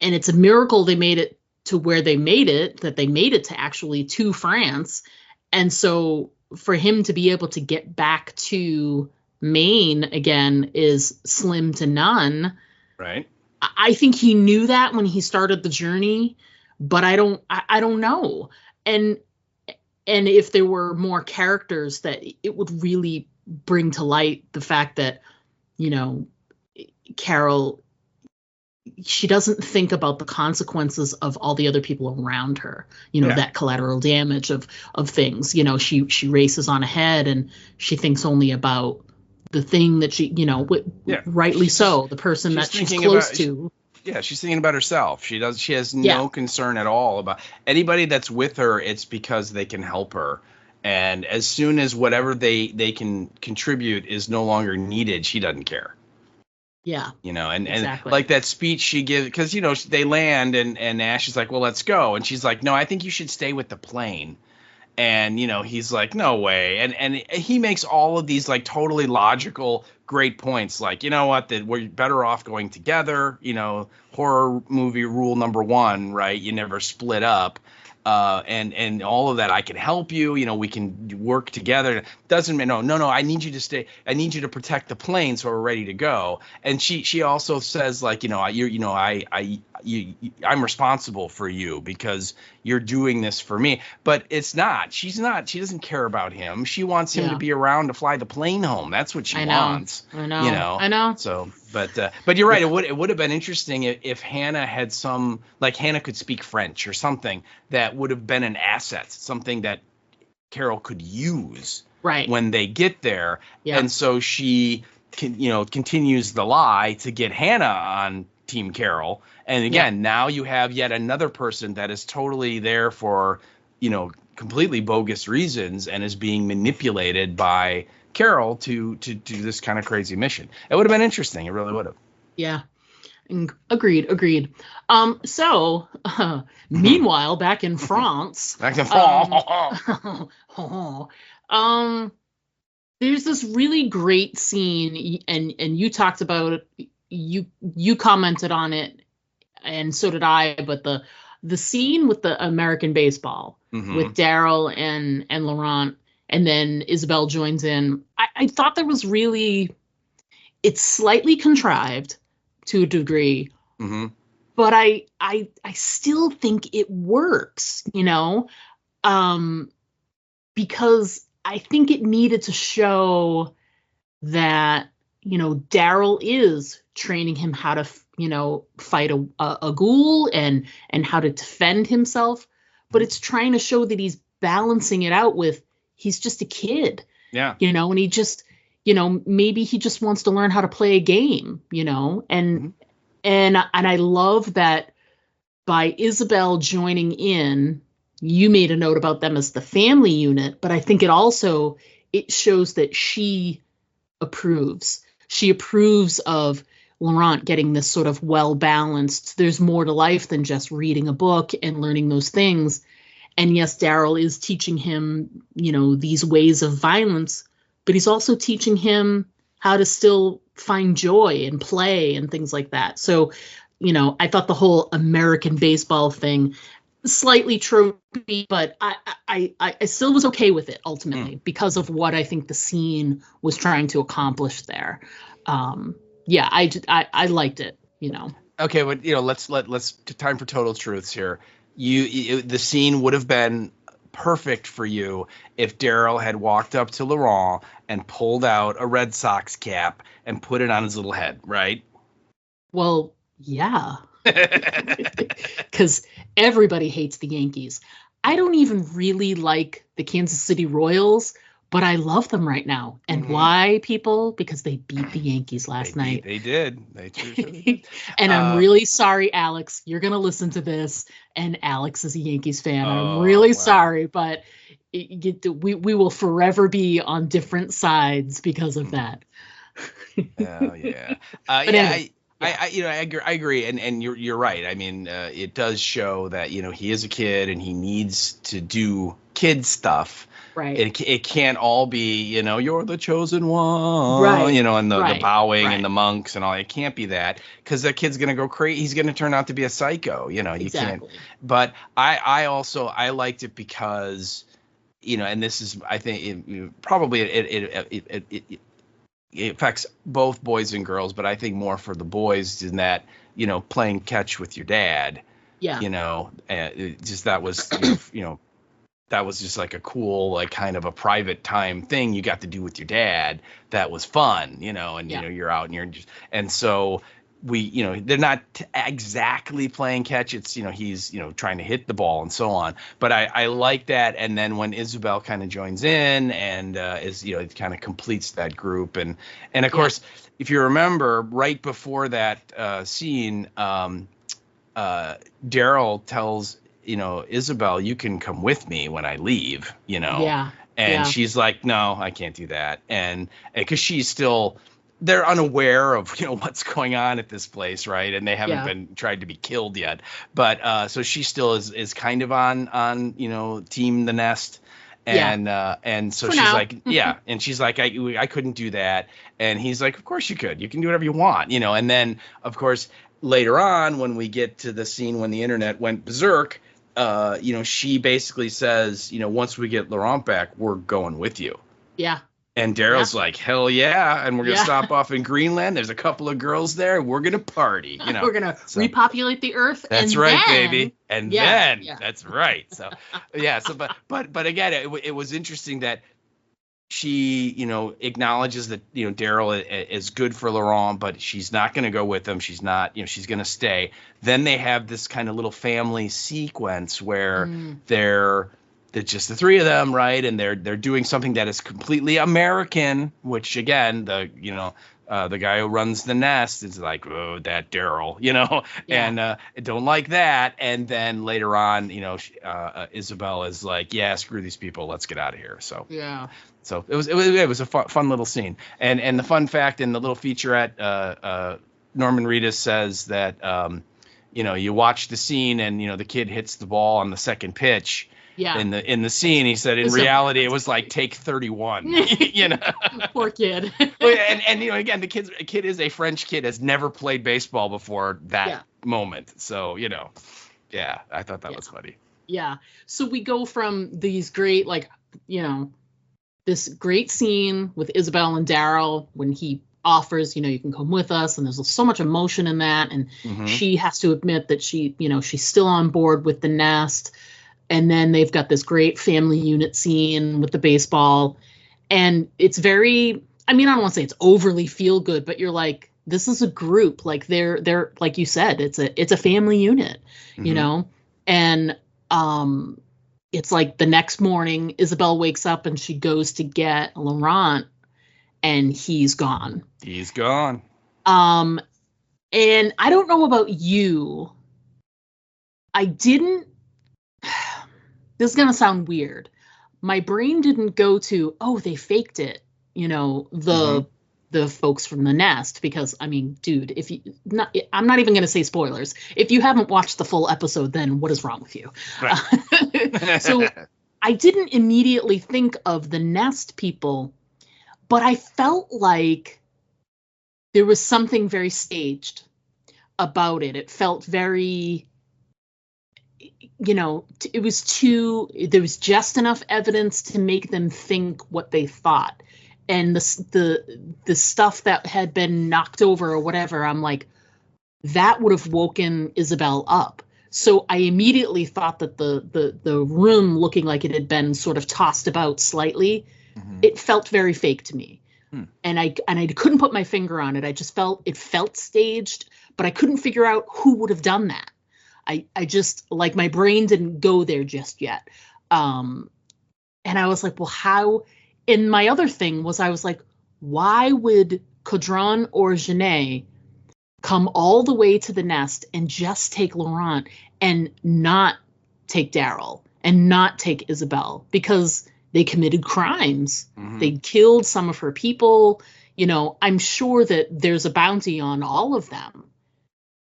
it's a miracle they made it to where they made it, that they made it to France. And so for him to be able to get back to Maine again is slim to none. Right. I think he knew that when he started the journey, but I don't know. And if there were more characters, that it would really bring to light the fact that, Carol, she doesn't think about the consequences of all the other people around her, that collateral damage of things. She races on ahead, and she thinks only about the thing that she, rightly so, the person that she's close to. Yeah, she's thinking about herself. She has no concern at all about anybody that's with her. It's because they can help her. And as soon as whatever they can contribute is no longer needed, she doesn't care. Yeah. And exactly. like that speech she gives, because, they land and Ash is like, well, let's go. And she's like, no, I think you should stay with the plane. And, he's like, no way. And he makes all of these like totally logical, great points. Like, that we're better off going together. Horror movie rule number 1, right? You never split up. and all of that. I can help you. We can work together. Doesn't mean no. I need you to stay. I need you to protect the plane so we're ready to go. And she also says like, I'm responsible for you because you're doing this for me. But it's not. She's not. She doesn't care about him. She wants him to be around to fly the plane home. That's what she wants. I know. So, but you're right. It would have been interesting if Hannah had Hannah could speak French or something that would have been an asset, something that Carol could use when they get there. Yeah. And so she continues the lie to get Hannah on Team Carol. And again, now you have yet another person that is totally there for, completely bogus reasons and is being manipulated by Carol to do this kind of crazy mission. It would have been interesting. It really would have. Yeah. Agreed. So meanwhile, back in France, there's this really great scene, and you talked about it, you commented on it, and so did I, but the scene with the American baseball with Daryl and Laurent, and then Isabel joins in. I thought there was it's slightly contrived to a degree, but I still think it works, because I think it needed to show that, Daryl is training him how to, fight a ghoul and how to defend himself, but it's trying to show that he's balancing it out with, he's just a kid, and he just, maybe he just wants to learn how to play a game, and I love that by Isabel joining in. You made a note about them as the family unit, but I think it shows that she approves. She approves of Laurent getting this sort of well-balanced, there's more to life than just reading a book and learning those things. And yes, Daryl is teaching him, these ways of violence, but he's also teaching him how to still find joy and play and things like that. So, I thought the whole American baseball thing, slightly tropey, but I still was okay with it ultimately because of what I think the scene was trying to accomplish there. I liked it, Okay, but let's time for total truths here. The scene would have been perfect for you if Daryl had walked up to Laurent and pulled out a Red Sox cap and put it on his little head, right? Well, yeah. Because everybody hates the Yankees. I don't even really like the Kansas City Royals, but I love them right now. And why, people? Because they beat the Yankees last night. They did. They did. And I'm really sorry, Alex. You're going to listen to this, and Alex is a Yankees fan. I'm really sorry, but we will forever be on different sides because of that. Yeah. I agree, and you're right. I mean, it does show that he is a kid and he needs to do kid stuff. Right. It can't all be you're the chosen one. Right. And the bowing and the monks and all. It can't be that, because that kid's gonna go crazy. He's gonna turn out to be a psycho. You Exactly. can't. But I liked it because and this is, I think it affects both boys and girls, but I think more for the boys in that, playing catch with your dad. Yeah. That was just like a cool, like kind of a private time thing you got to do with your dad. That was fun, you're out and so they're not exactly playing catch. It's, he's, trying to hit the ball and so on. But I like that. And then when Isabel kind of joins in and it kind of completes that group. And of course, if you remember right before that scene, Daryl tells, Isabel, you can come with me when I leave, And she's like, no, I can't do that. And because she's still, they're unaware of what's going on at this place, right? And they haven't been tried to be killed yet, but so she still is kind of on Team the Nest, and so for she's now. Like and she's like, I couldn't do that, and he's like, of course you could, you can do whatever you want, and then of course later on when we get to the scene when the internet went berserk, she basically says, once we get Laurent back, we're going with you. Yeah. And Daryl's like, hell yeah. And we're going to stop off in Greenland. There's a couple of girls there. We're going to party. We're going to repopulate the earth. That's and right, then, baby. And then that's right. So, but again, it was interesting that she, acknowledges that, Daryl is good for Laurent, but she's not going to go with him. She's not, she's going to stay. Then they have this kind of little family sequence where they're just the three of them, right? And they're doing something that is completely American, which again, the guy who runs the nest is like, oh, that Daryl, and don't like that. And then later on, Isabel is like, yeah, screw these people, let's get out of here. So so it was a fun little scene. And the fun fact in the little featurette, Norman Reedus says that you watch the scene and the kid hits the ball on the second pitch. Yeah. In the scene, he said, in reality, it was like take 31. Poor kid. and again, the kid is a French kid, has never played baseball before that moment. So I thought that was funny. Yeah. So we go from these great, this great scene with Isabel and Daryl when he offers, you can come with us, and there's so much emotion in that, and she has to admit that she, she's still on board with the nest. And then they've got this great family unit scene with the baseball. And it's very, I don't want to say it's overly feel good, but you're like, this is a group. Like they're like you said, it's a family unit, And it's like the next morning, Isabel wakes up and she goes to get Laurent, and he's gone. He's gone. And I don't know about you. I didn't. This is going to sound weird. My brain didn't go to, oh, they faked it, the folks from the nest, because dude, I'm not even going to say spoilers. If you haven't watched the full episode, then what is wrong with you? Right. So I didn't immediately think of the nest people, but I felt like there was something very staged about it. It felt very, there was just enough evidence to make them think what they thought. And the stuff that had been knocked over or whatever, I'm like, that would have woken Isabel up. So I immediately thought that the room looking like it had been sort of tossed about slightly, it felt very fake to me. And I couldn't put my finger on it. I just felt staged, but I couldn't figure out who would have done that. I just, like, my brain didn't go there just yet. And I was like, well, how? And my other thing was, I was like, why would Caudron or Genet come all the way to the nest and just take Laurent and not take Daryl and not take Isabel? Because they committed crimes. They killed some of her people. I'm sure that there's a bounty on all of them.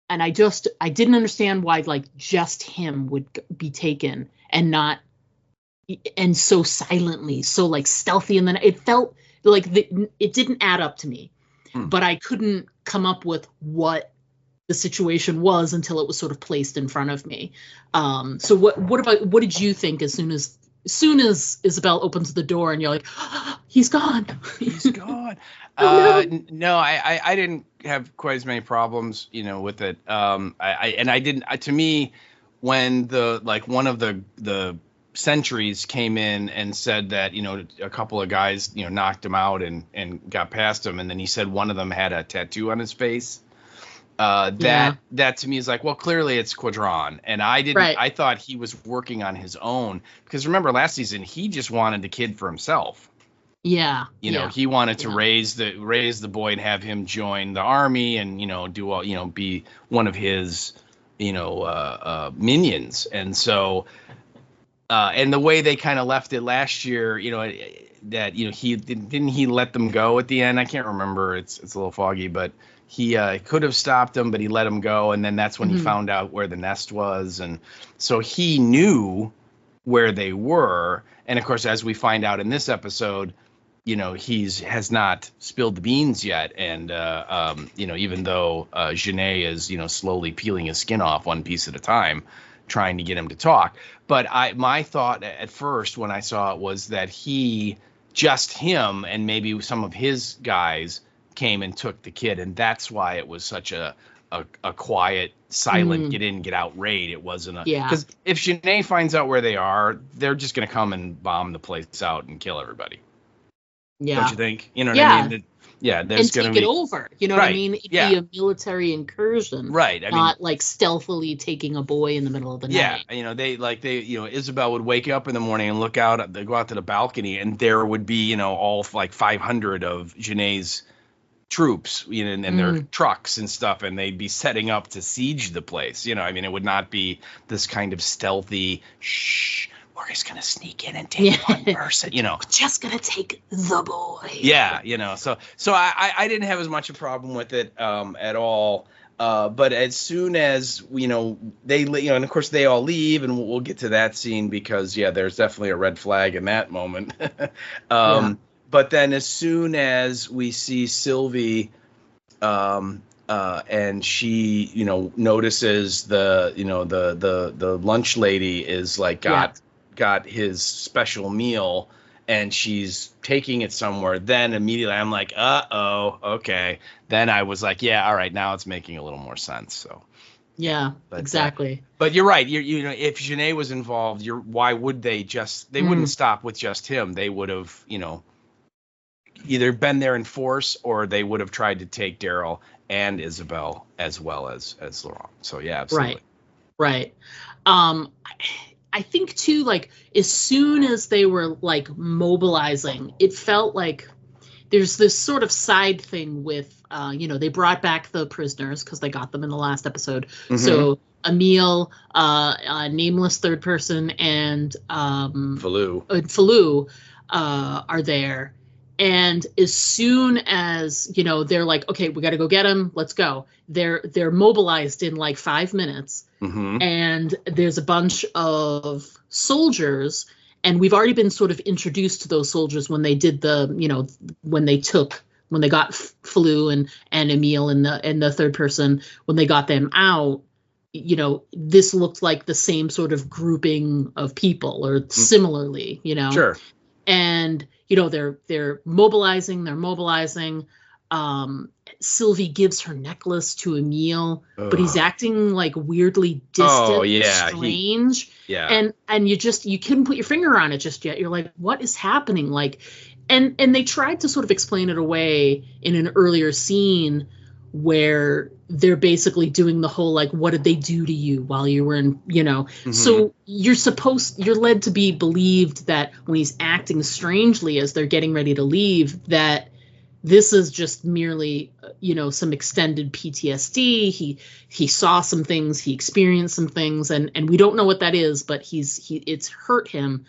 And I didn't understand why, like, just him would be taken and not, and so silently, so like stealthy. And then it felt like it didn't add up to me, but I couldn't come up with what the situation was until it was sort of placed in front of me. So what did you think as soon as Isabel opens the door and you're like, oh, he's gone. He's gone. No, I didn't have quite as many problems, with it. I didn't. To me, when one of the sentries came in and said that a couple of guys knocked him out and got past him, and then he said one of them had a tattoo on his face. That to me is like, well, clearly it's Caudron, and I didn't. Right. I thought he was working on his own, because remember last season he just wanted the kid for himself. Yeah. He wanted to raise the boy and have him join the army and, do all, be one of his, minions. And so, and the way they kind of left it last year, that, he let them go at the end. I can't remember. It's a little foggy, but he could have stopped them, but he let them go. And then that's when he found out where the nest was. And so he knew where they were. And of course, as we find out in this episode, has not spilled the beans yet. And, even though Genet is, slowly peeling his skin off one piece at a time, trying to get him to talk. But my thought at first when I saw it was that just him and maybe some of his guys came and took the kid, and that's why it was such a quiet, silent get in, get out raid. It wasn't because if Janae finds out where they are, they're just going to come and bomb the place out and kill everybody. Yeah, don't you think? You know what I mean? There's going to be it over. You know what I mean? It'd be a military incursion, right? Not like stealthily taking a boy in the middle of the night. Yeah, Isabel would wake up in the morning and look out. They go out to the balcony, and there would be all like 500 of Janae's troops, and their trucks and stuff, and they'd be setting up to siege the place. It would not be this kind of stealthy, shh, we're just going to sneak in and take one person, We're just going to take the boy. Yeah, so I didn't have as much a problem with it at all. But as soon as, they, and of course they all leave, and we'll get to that scene because, there's definitely a red flag in that moment. But then as soon as we see Sylvie, and she, notices the lunch lady is like got his special meal and she's taking it somewhere, then immediately I'm like, okay. Then I was like, all right, now it's making a little more sense. So. Yeah, exactly. But you're right. If Janae was involved, why would they wouldn't stop with just him. They would have, either been there in force or they would have tried to take Daryl and Isabel as well as Laurent. So yeah, absolutely. Right. I think too, like as soon as they were like mobilizing, it felt like there's this sort of side thing with, they brought back the prisoners because they got them in the last episode. Mm-hmm. So Emil, nameless third person, and Falou are there. And as soon as, they're like, okay, we got to go get him. Let's go. They're mobilized in like 5 minutes. Mm-hmm. And there's a bunch of soldiers. And we've already been sort of introduced to those soldiers when they did when they got Falou and Emil and the third person, when they got them out, this looked like the same sort of grouping of people or similarly, Sure. And, they're mobilizing. Sylvie gives her necklace to Emil, but he's acting like weirdly distant, strange. And you couldn't put your finger on it just yet. You're like, what is happening? Like, and they tried to sort of explain it away in an earlier scene where they're basically doing the whole, like, what did they do to you while you were in, so you're led to be believed that when he's acting strangely as they're getting ready to leave, that this is just merely, some extended PTSD. He saw some things, he experienced some things, and we don't know what that is, but it's hurt him.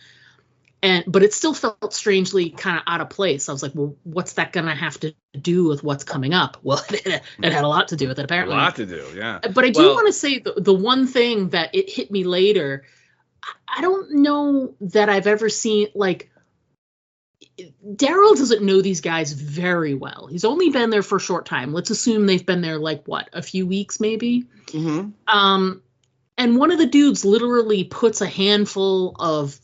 But it still felt strangely kind of out of place. I was like, well, what's that going to have to do with what's coming up? Well, it had a lot to do with it, apparently. A lot to do, yeah. But I do want to say the one thing that it hit me later, I don't know that I've ever seen, like, Daryl doesn't know these guys very well. He's only been there for a short time. Let's assume they've been there, like, a few weeks maybe? Mm-hmm. And one of the dudes literally puts a handful of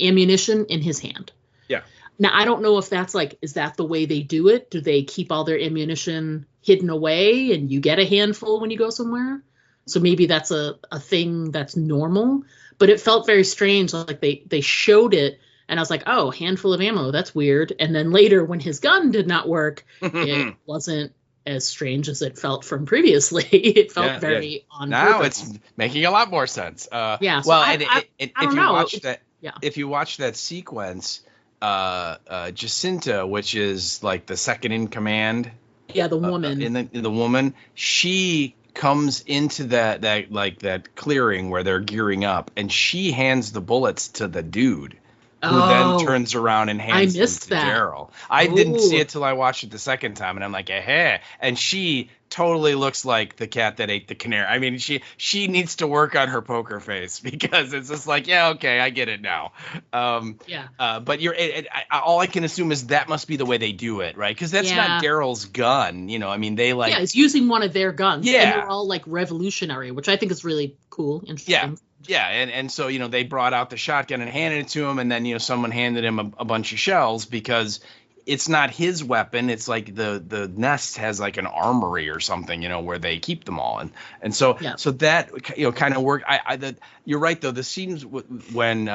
ammunition in his hand. Yeah. Now, I don't know if that's is that the way they do it? Do they keep all their ammunition hidden away and you get a handful when you go somewhere? So maybe that's a thing that's normal, but it felt very strange. Like they showed it and I was like, oh, handful of ammo. That's weird. And then later when his gun did not work, it wasn't as strange as it felt from previously. It felt very on now purpose. It's making a lot more sense. So if you watch that sequence, Jacinta, which is like the second in command, the woman, the woman, she comes into that clearing where they're gearing up, and she hands the bullets to the dude. who then Oh, turns around and I hands them missed to that. Daryl. I didn't see Ooh. it till I watched it the second time, and I'm like, eh. And she totally looks like the cat that ate the canary. I mean, she needs to work on her poker face, because it's just like, yeah, okay, I get it now. Yeah. But all I can assume is that must be the way they do it, right? Because that's Yeah. not Daryl's gun, you know. I mean, they like, Yeah, it's using one of their guns. Yeah. And they're all like revolutionary, which I think is really cool, interesting. Yeah, and so, you know, they brought out the shotgun and handed it to him, and then, you know, someone handed him a bunch of shells, because it's not his weapon. It's like the nest has like an armory or something, you know, where they keep them all, and so that, you know, kind of worked. You're right though. The scenes when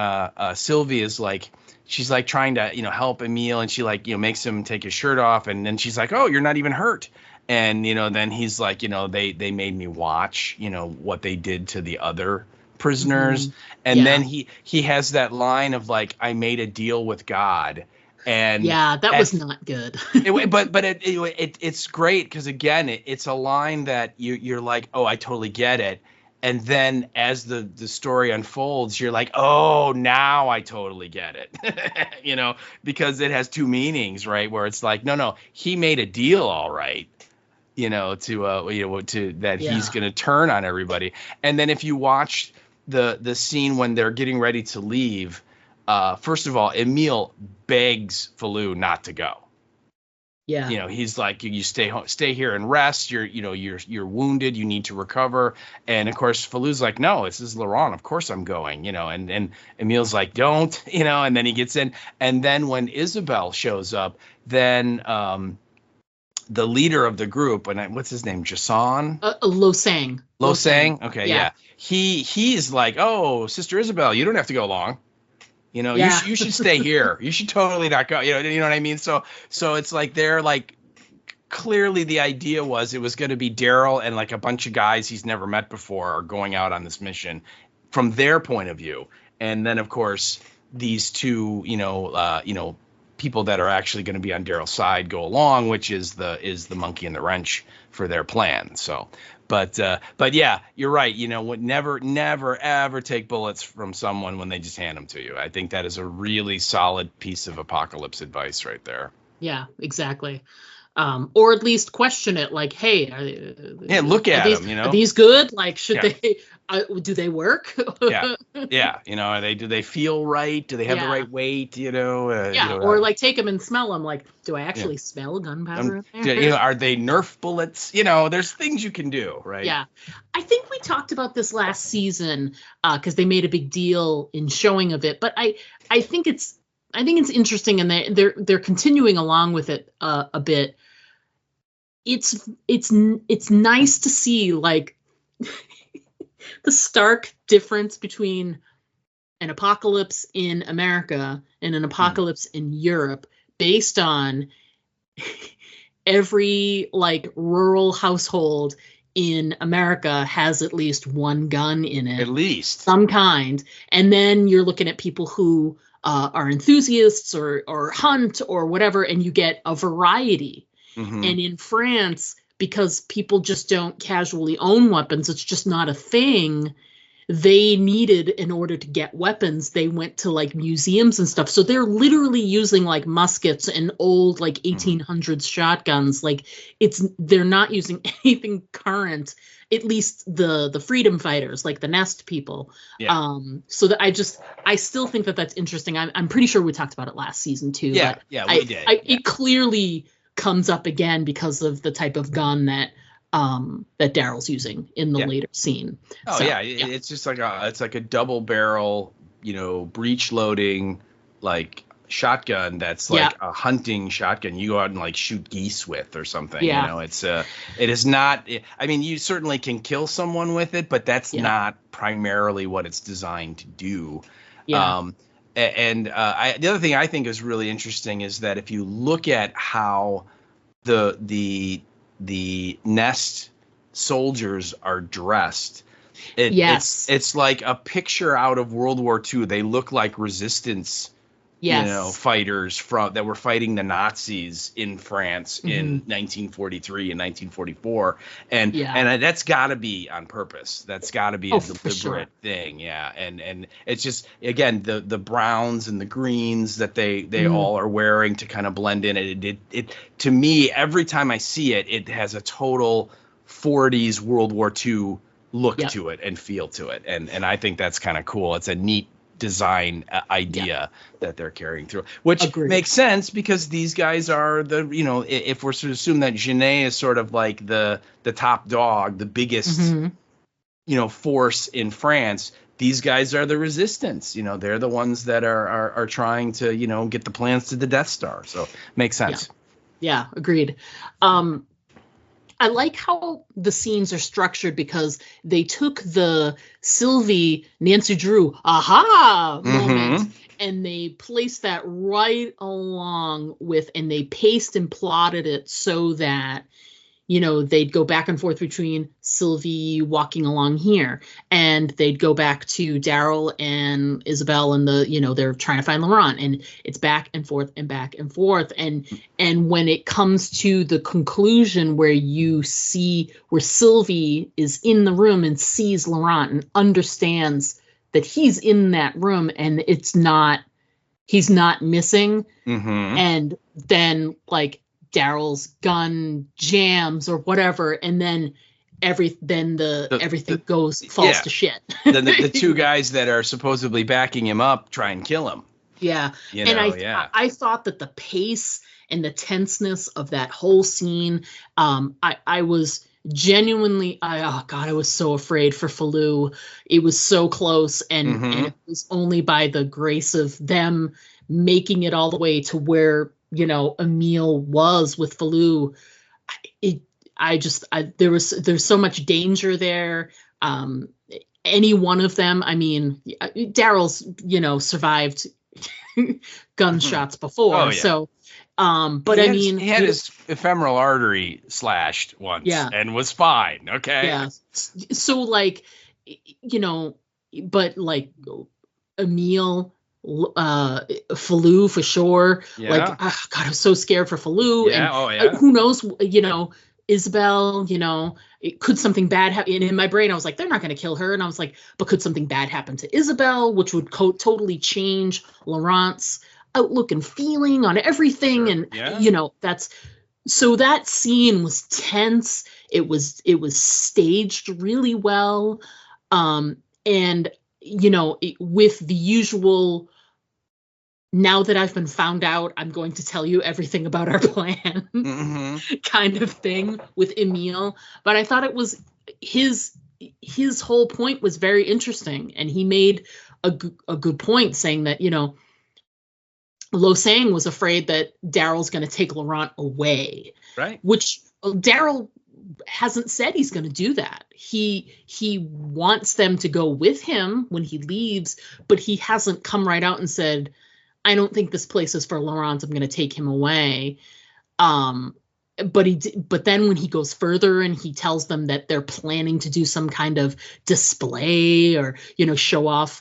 Sylvie is like, she's like trying to, you know, help Emil, and she like, you know, makes him take his shirt off, and then she's like, oh, you're not even hurt. And, you know, then he's like, you know, they made me watch, you know, what they did to the other prisoners. And then he has that line of like, I made a deal with God. And that was not good. but it's great, because again, it's a line that you're like, oh, I totally get it. And then as the story unfolds, you're like, oh, now I totally get it. You know, because it has two meanings, right? Where it's like, no, he made a deal, all right. You know, to that he's going to turn on everybody. And then if you watch the scene when they're getting ready to leave, first of all, Emil begs Falou not to go. Yeah. You know, he's like, you stay home, stay here and rest. You're wounded. You need to recover. And of course, Falou's like, no, this is Laurent. Of course I'm going, you know, and Emil's like, don't, you know, and then he gets in. And then when Isabel shows up, then the leader of the group, and what's his name? Jason? Losang. Losang? Okay, yeah. He's like, oh, Sister Isabel, you don't have to go along. You know, you should stay here. You should totally not go. You know what I mean? So it's like they're like, clearly the idea was it was going to be Daryl and like a bunch of guys he's never met before are going out on this mission from their point of view. And then of course these two, people that are actually going to be on Daryl's side go along, which is the monkey and the wrench for their plan. So, but yeah, you're right. You know, never ever take bullets from someone when they just hand them to you. I think that is a really solid piece of apocalypse advice right there. Yeah, exactly. Or at least question it, like, hey, look at them. You know, are these good? Like, should they? Do they work? yeah. You know, do they feel right? Do they have the right weight? You know. Or like take them and smell them. Like, do I actually smell gunpowder in there? You know, are they Nerf bullets? You know, there's things you can do, right? Yeah, I think we talked about this last season because they made a big deal in showing of it. But I think it's interesting, and they're continuing along with it a bit. It's nice to see like the stark difference between an apocalypse in America and an apocalypse in Europe, based on every like rural household in America has at least one gun in it, at least some kind. And then you're looking at people who are enthusiasts or hunt or whatever, and you get a variety. Mm-hmm. And in France, because people just don't casually own weapons, it's just not a thing. They needed, in order to get weapons, they went to like museums and stuff. So they're literally using like muskets and old like 1800s shotguns. Like they're not using anything current, at least the freedom fighters, like the Nest people. Yeah. So that I still think that that's interesting. I'm pretty sure we talked about it last season too. Yeah, but we did. It clearly comes up again because of the type of gun that Daryl's using in the later scene. Oh, so, it's just like a double barrel, breech loading, like shotgun that's like a hunting shotgun you go out and like shoot geese with or something. It is not, I mean, you certainly can kill someone with it, but that's not primarily what it's designed to do. The other thing I think is really interesting is that if you look at how the Nest soldiers are dressed, it's like a picture out of World War II. They look like resistance Yes. fighters that were fighting the Nazis in France in 1943 and 1944, and that's got to be on purpose. That's got to be a deliberate thing, And it's just, again, the browns and the greens that they all are wearing to kind of blend in. It to me, every time I see it, it has a total 40s World War II look to it and feel to it, and I think that's kind of cool. It's a neat design idea that they're carrying through, which makes sense because these guys are if we're to assume that Genet is sort of like the top dog, the biggest force in France, these guys are the resistance. They're the ones that are trying to get the plans to the Death Star, so makes sense. Yeah, agreed. I like how the scenes are structured because they took the Sylvie, Nancy Drew, aha moment, and they placed that right along with, and they paced and plotted it so that, they'd go back and forth between Sylvie walking along here, and they'd go back to Daryl and Isabel and they're trying to find Laurent, and it's back and forth and back and forth. And when it comes to the conclusion where you see where Sylvie is in the room and sees Laurent and understands that he's in that room and he's not missing. And then Daryl's gun jams or whatever, and then everything falls to shit. Then the two guys that are supposedly backing him up try and kill him. Yeah. I thought that the pace and the tenseness of that whole scene, I was genuinely, I was so afraid for Falou. It was so close, and it was only by the grace of them making it all the way to where Emile was with Falou. There's so much danger there. Any one of them, Daryl's, survived gunshots before. So, but he had his ephemeral artery slashed once and was fine. Okay. Yeah. So but Emile, Falou for sure. God, I was so scared for Falou. Who knows? Isabel. Could something bad happen? And in my brain, I was like, they're not going to kill her. And I was like, but could something bad happen to Isabel, which would totally change Laurent's outlook and feeling on everything? Sure. And that's so that scene was tense. It was staged really well, and with the usual, now that I've been found out, I'm going to tell you everything about our plan kind of thing with Emile. But I thought it was his whole point was very interesting. And he made a good point saying that, Lo Sang was afraid that Daryl's going to take Laurent away. Right. Which Daryl hasn't said he's going to do that. He wants them to go with him when he leaves, but he hasn't come right out and said, I don't think this place is for Laurent. I'm going to take him away. But then when he goes further and he tells them that they're planning to do some kind of display or, show off,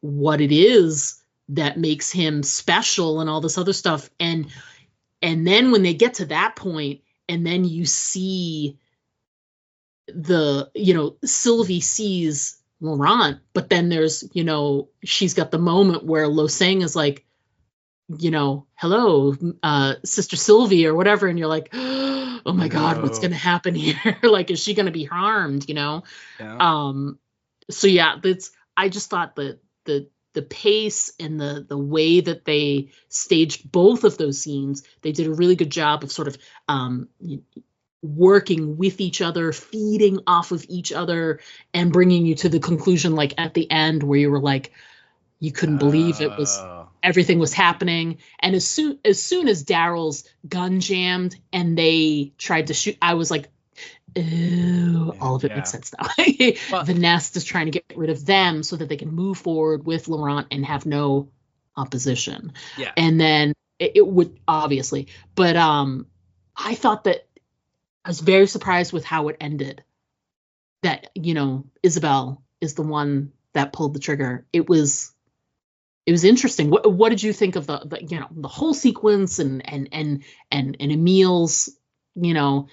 what it is that makes him special and all this other stuff. And then when they get to that point, and then you see Sylvie sees Laurent, but then there's, she's got the moment where Lo Sang is like, hello, Sister Sylvie or whatever. And you're like, oh my God, what's going to happen here? Is she going to be harmed? Yeah. So yeah, I just thought that the pace and the way that they staged both of those scenes, they did a really good job of sort of, working with each other, feeding off of each other, and bringing you to the conclusion, at the end where you were like, you couldn't believe it was, everything was happening. And as soon as Daryl's gun jammed and they tried to shoot, I was like, ooh, all of it makes sense now. The Nest is trying to get rid of them so that they can move forward with Laurent and have no opposition. Yeah. And then it would obviously, but I thought that I was very surprised with how it ended. That, Isabel is the one that pulled the trigger. It was was interesting. What did you think of the you know, the whole sequence and Emil's, you know,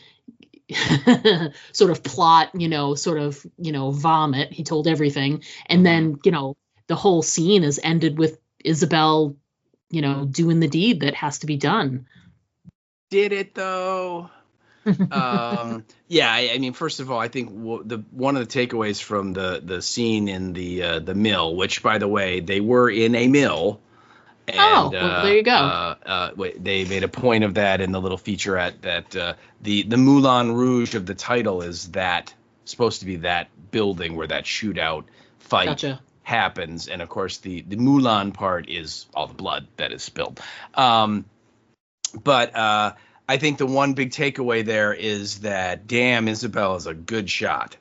sort of plot, you know, sort of, you know, vomit. He told everything. And then, you know, the whole scene is ended with Isabel, you know, doing the deed that has to be done. Did it though? Yeah, I mean, first of all, I think one of the takeaways from the scene in the mill, which, by the way, they were in a mill. And, well, there you go. They made a point of that in the little featurette that the Moulin Rouge of the title is that supposed to be that building where that shootout fight happens, and of course the Moulin part is all the blood that is spilled. But I think the one big takeaway there is that damn, Isabel is a good shot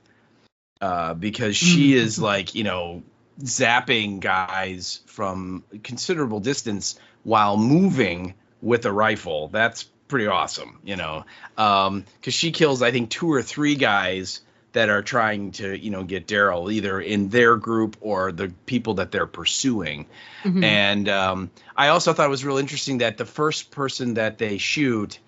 because she is like, you know, zapping guys from considerable distance while moving with a rifle. That's pretty awesome, you know, because she kills, I think, 2 or 3 guys that are trying to, you know, get Daryl either in their group or the people that they're pursuing. And I also thought it was real interesting that the first person that they shoot,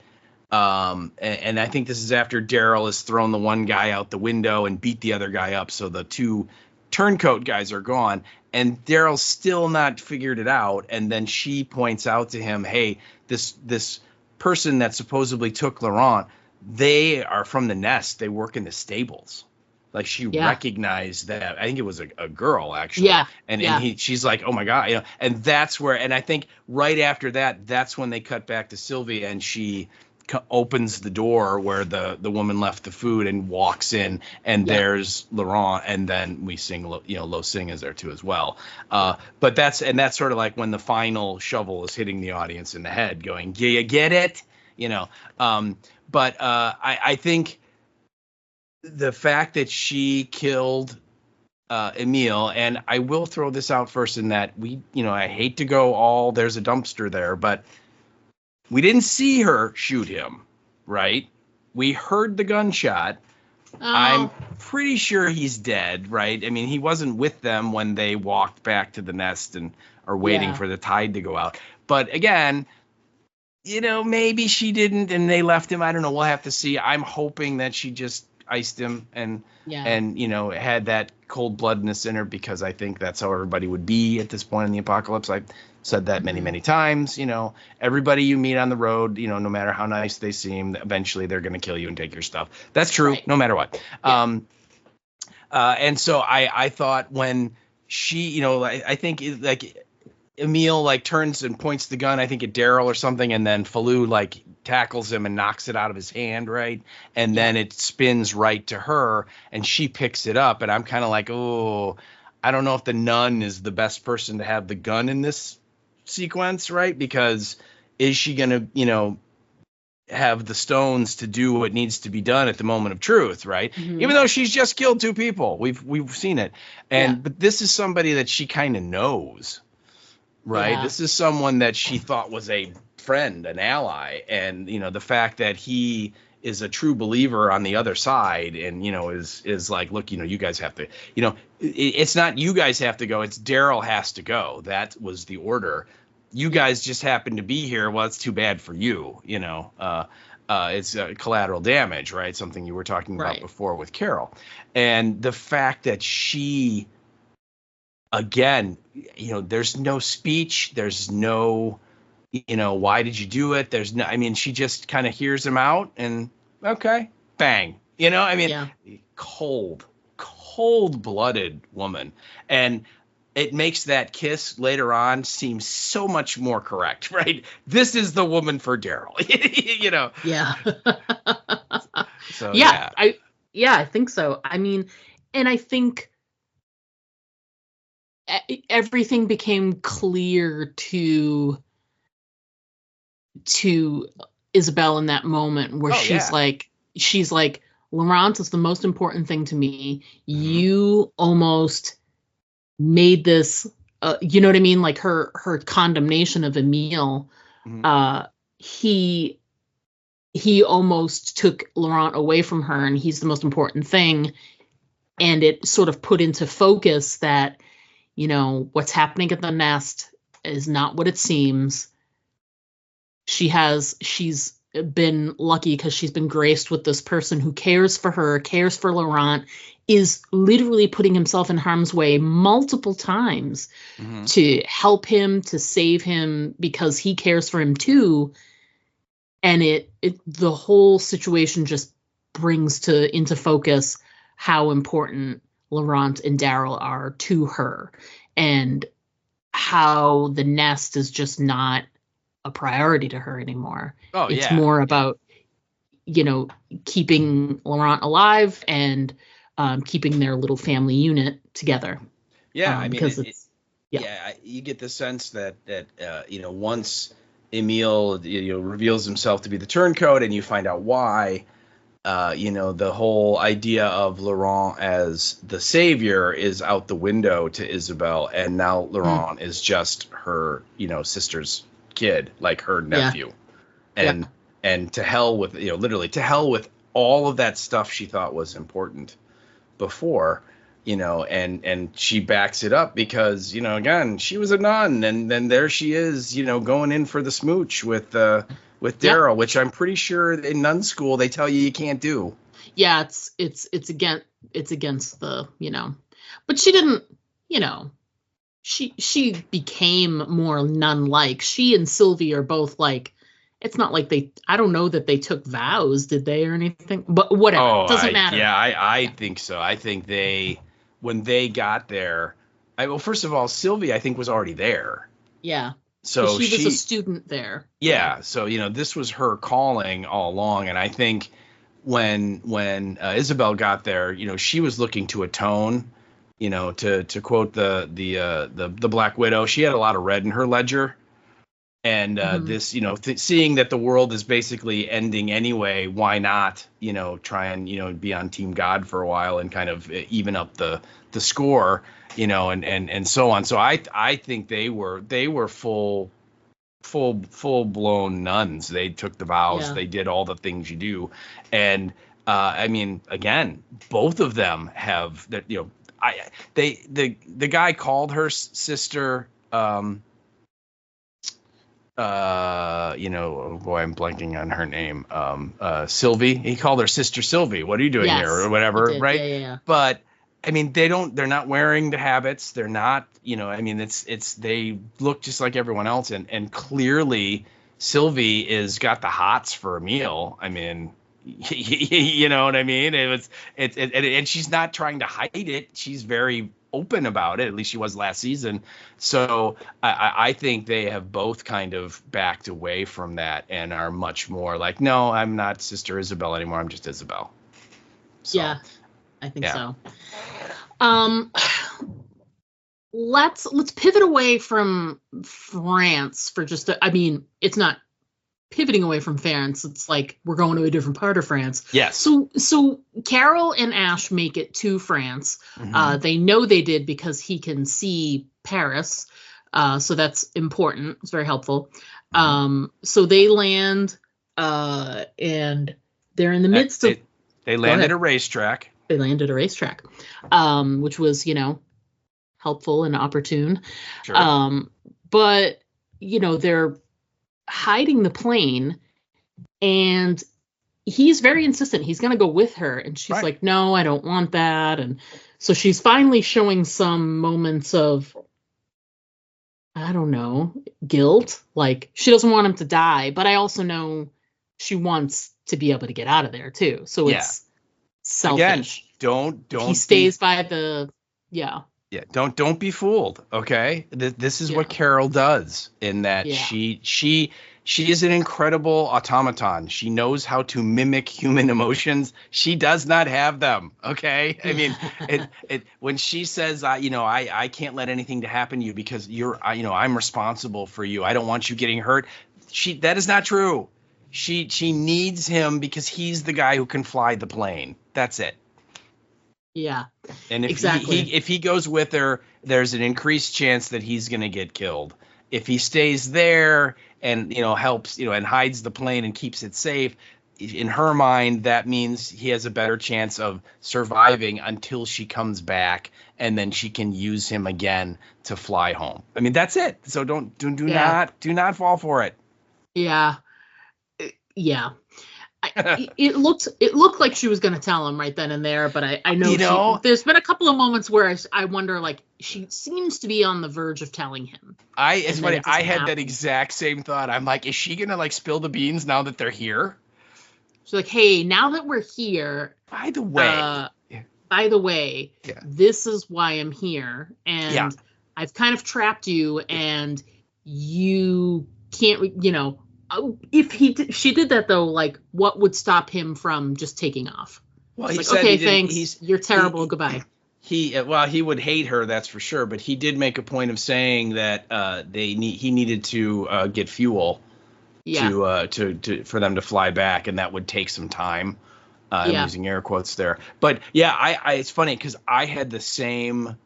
and I think this is after Daryl has thrown the one guy out the window and beat the other guy up, so the 2 turncoat guys are gone, and Daryl's still not figured it out. And then she points out to him, hey, this person that supposedly took Laurent, they are from the Nest. They work in the stables. Like she recognized that. I think it was a girl actually. And she's like, oh my God, you know. And that's where, and I think right after that, that's when they cut back to Sylvie, and she opens the door where the woman left the food and walks in, and there's Laurent, and then we sing, you know, Lo Sing is there too as well. But that's sort of like when the final shovel is hitting the audience in the head, going, "Do you get it?" You know. But I think the fact that she killed Emile, and I will throw this out first in that we, you know, I hate to go all there's a dumpster there, but we didn't see her shoot him, right? We heard the gunshot. I'm pretty sure he's dead, right? I mean, he wasn't with them when they walked back to the Nest and are waiting for the tide to go out. But again, you know, maybe she didn't and they left him. I don't know. We'll have to see. I'm hoping that she just iced him and you know, had that cold bloodedness in her, because I think that's how everybody would be at this point in the apocalypse. I've said that many times. You know, everybody you meet on the road, you know, no matter how nice they seem, eventually they're going to kill you and take your stuff. That's true, no matter what. And so I thought when she, you know, I think like Emile like turns and points the gun, I think at Daryl or something, and then Falou like tackles him and knocks it out of his hand, right? And then it spins right to her, and she picks it up, and I'm kind of like, oh, I don't know if the nun is the best person to have the gun in this sequence, right? Because is she gonna, you know, have the stones to do what needs to be done at the moment of truth, right? Even though she's just killed 2 people, we've seen it, and but this is somebody that she kind of knows. Right. This is someone that she thought was a friend, an ally. And, you know, the fact that he is a true believer on the other side and, you know, is like, look, you know, you guys have to, you know, it's not you guys have to go. It's Daryl has to go. That was the order. You guys just happen to be here. Well, it's too bad for you. You know, it's collateral damage. Right. Something you were talking about before with Carol. And the fact that she, again, you know, there's no speech, there's no, you know, why did you do it? There's no, I mean, she just kind of hears him out and okay, bang, you know, I mean, cold-blooded woman. And it makes that kiss later on seem so much more correct, right? This is the woman for Daryl, you know? Yeah. So, I think so. I mean, and I think everything became clear to Isabel in that moment where she's like, Laurent is the most important thing to me. You almost made this, you know what I mean? Like her condemnation of Emile, he almost took Laurent away from her, and he's the most important thing. And it sort of put into focus that, you know, what's happening at the Nest is not what it seems. She's been lucky because she's been graced with this person who cares for her, cares for Laurent, is literally putting himself in harm's way multiple times to help him, to save him, because he cares for him too. And the whole situation just brings into focus how important Laurent and Daryl are to her, and how the nest is just not a priority to her anymore. It's more about, keeping Laurent alive and keeping their little family unit together. Yeah, I mean, you get the sense that once Emile reveals himself to be the turncoat, and you find out why, the whole idea of Laurent as the savior is out the window to Isabel, and now Laurent is just her, sister's kid, like her nephew. And to hell with, literally to hell with all of that stuff she thought was important before, and she backs it up because, again, she was a nun, and then there she is, going in for the smooch with Daryl, which I'm pretty sure in nun school they tell you can't do. Yeah, it's against the, but she didn't, she became more nun-like. She and Sylvie are both like, it's not like I don't know that they took vows, did they, or anything? But whatever, doesn't matter. Yeah, I think so. I think when they got there, well, first of all, Sylvie, I think, was already there. Yeah. So she was a student there. Yeah. So, this was her calling all along. And I think when Isabel got there, she was looking to atone, to quote the Black Widow, she had a lot of red in her ledger. And this, seeing that the world is basically ending anyway, why not, try and, be on Team God for a while and kind of even up the score, and so on. So I think they were full blown nuns. They took the vows. Yeah. They did all the things you do. And I mean, again, both of them have that, the guy called her sister, I'm blanking on her name. Sylvie. He called her Sister Sylvie. What are you doing here, or whatever, right? Yeah. But I mean, they're not wearing the habits. They're not, they look just like everyone else, and clearly Sylvie is got the hots for Emile. I mean, you know what I mean? And she's not trying to hide it. She's very open about it. At least she was last season. So I think they have both kind of backed away from that and are much more like, no, I'm not Sister Isabel anymore. I'm just Isabel. So, yeah, I think so. Let's pivot away from France for just it's not pivoting away from France. It's like we're going to a different part of France. Yes. So Carol and Ash make it to France. They know they did because he can see Paris. So that's important. It's very helpful. So they land and they're in the midst of... They land at a racetrack. They landed a racetrack, which was, helpful and opportune. Sure. But, they're hiding the plane, and he's very insistent. He's going to go with her. And she's like, no, I don't want that. And so she's finally showing some moments of, I don't know, guilt. Like, she doesn't want him to die, but I also know she wants to be able to get out of there too. So it's selfish. Again, don't he stays by the don't be fooled. Okay, this is what Carol does, in that she is an incredible automaton. She knows how to mimic human emotions. She does not have them. Okay, I mean, when she says, I can't let anything to happen to you because I'm responsible for you. I don't want you getting hurt. That is not true. She needs him because he's the guy who can fly the plane. That's it. Yeah. And if he goes with her, there's an increased chance that he's going to get killed. If he stays there and helps and hides the plane and keeps it safe, in her mind, that means he has a better chance of surviving until she comes back, and then she can use him again to fly home. I mean, that's it. So do not fall for it. Yeah. Yeah. It looked like she was going to tell him right then and there, but I know, there's been a couple of moments where I wonder, like, she seems to be on the verge of telling him. It's funny. I had that exact same thought. I'm like, is she going to like spill the beans now that they're here? She's like, hey, now that we're here, by the way, yeah. This is why I'm here, and I've kind of trapped you, and you can't, you know. If she did that though, like, what would stop him from just taking off? Well, he said, okay, thanks. You're terrible. Goodbye. He would hate her, that's for sure. But he did make a point of saying that he needed to get fuel to for them to fly back, and that would take some time. I'm using air quotes there, but it's funny because I had the same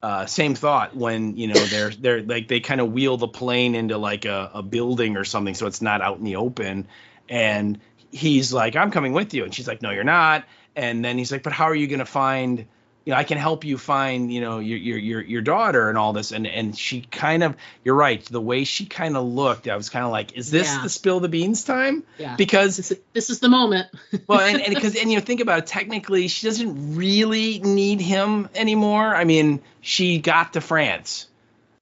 thought when, you know, they're like, they kind of wheel the plane into like a building or something, so it's not out in the open, and he's like, I'm coming with you, and she's like, no, you're not. And then he's like, but how are you going to find, you know, I can help you find, you know, your daughter and all this. And she kind of, you're right, the way she kind of looked, I was kind of like, is this the spill the beans time? Yeah. Because this is the moment. well, and you know, think about it, technically she doesn't really need him anymore. I mean, she got to France,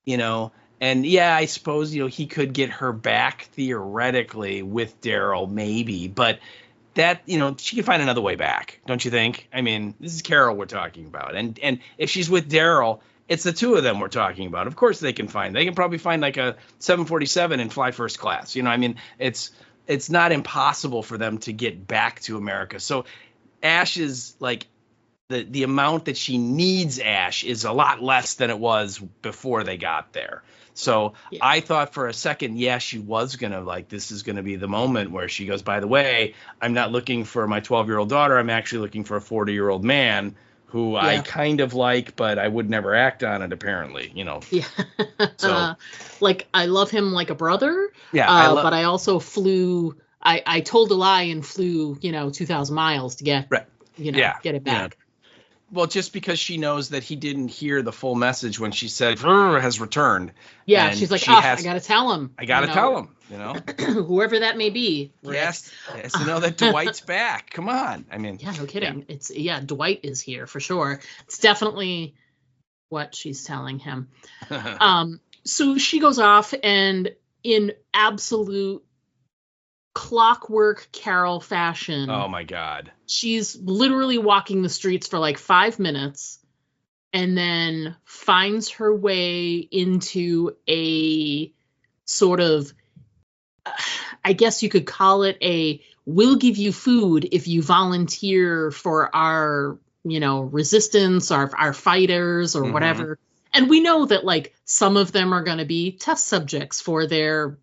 you know, and I suppose, you know, he could get her back theoretically with Daryl, maybe, but that, you know, she can find another way back, don't you think? I mean, this is Carol we're talking about, and if she's with Daryl, it's the two of them we're talking about. Of course they can probably find like a 747 and fly first class. You know, I mean, it's not impossible for them to get back to America. So Ash is like, the amount that she needs Ash is a lot less than it was before they got there. So I thought for a second, she was going to, like, this is going to be the moment where she goes, by the way, I'm not looking for my 12-year-old daughter. I'm actually looking for a 40-year-old man who I kind of like, but I would never act on it, apparently, you know. Yeah. So, like, I love him like a brother. Yeah. But I also flew, I told a lie and flew, you know, 2,000 miles to get, you know, get it back. Yeah. Well, just because she knows that he didn't hear the full message when she said has returned. Yeah, she's like, I got to tell him. I got to tell him, you know. Whoever that may be. Yes, has to know that Dwight's back. Come on. I mean. Yeah, no kidding. It's Dwight is here for sure. It's definitely what she's telling him. So she goes off, and in absolute clockwork Carol fashion. Oh my God. She's literally walking the streets for like 5 minutes and then finds her way into a sort of, I guess you could call it we'll give you food if you volunteer for our, you know, resistance, our fighters or whatever. And we know that, like, some of them are going to be test subjects for their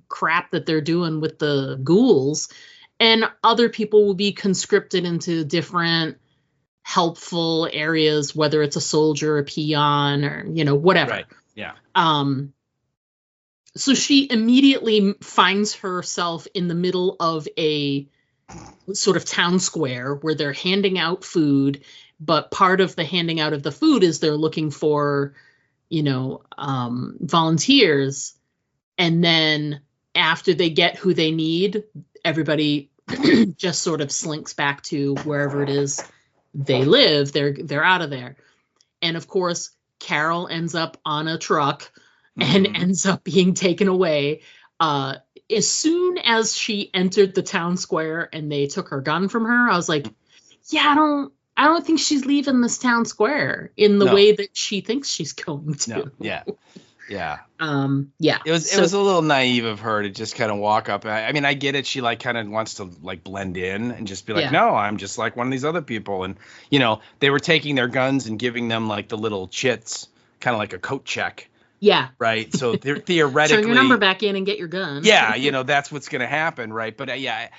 crap that they're doing with the ghouls, and other people will be conscripted into different helpful areas, whether it's a soldier, a peon, or, you know, whatever. Right. Yeah. So she immediately finds herself in the middle of a sort of town square where they're handing out food, but part of the handing out of the food is they're looking for, you know, volunteers. And then after they get who they need, everybody just sort of slinks back to wherever it is they live. They're out of there. And of course, Carol ends up on a truck and ends up being taken away. As soon as she entered the town square and they took her gun from her, I was like, I don't think she's leaving this town square in the way that she thinks she's going to. No. Yeah. Yeah. It was a little naive of her to just kind of walk up. I mean, I get it. She like kind of wants to like blend in and just be like, no, I'm just like one of these other people. And, you know, they were taking their guns and giving them like the little chits, kind of like a coat check. Yeah. Right. So they're theoretically turn your number back in and get your gun. Yeah. You know, that's what's going to happen. Right. But I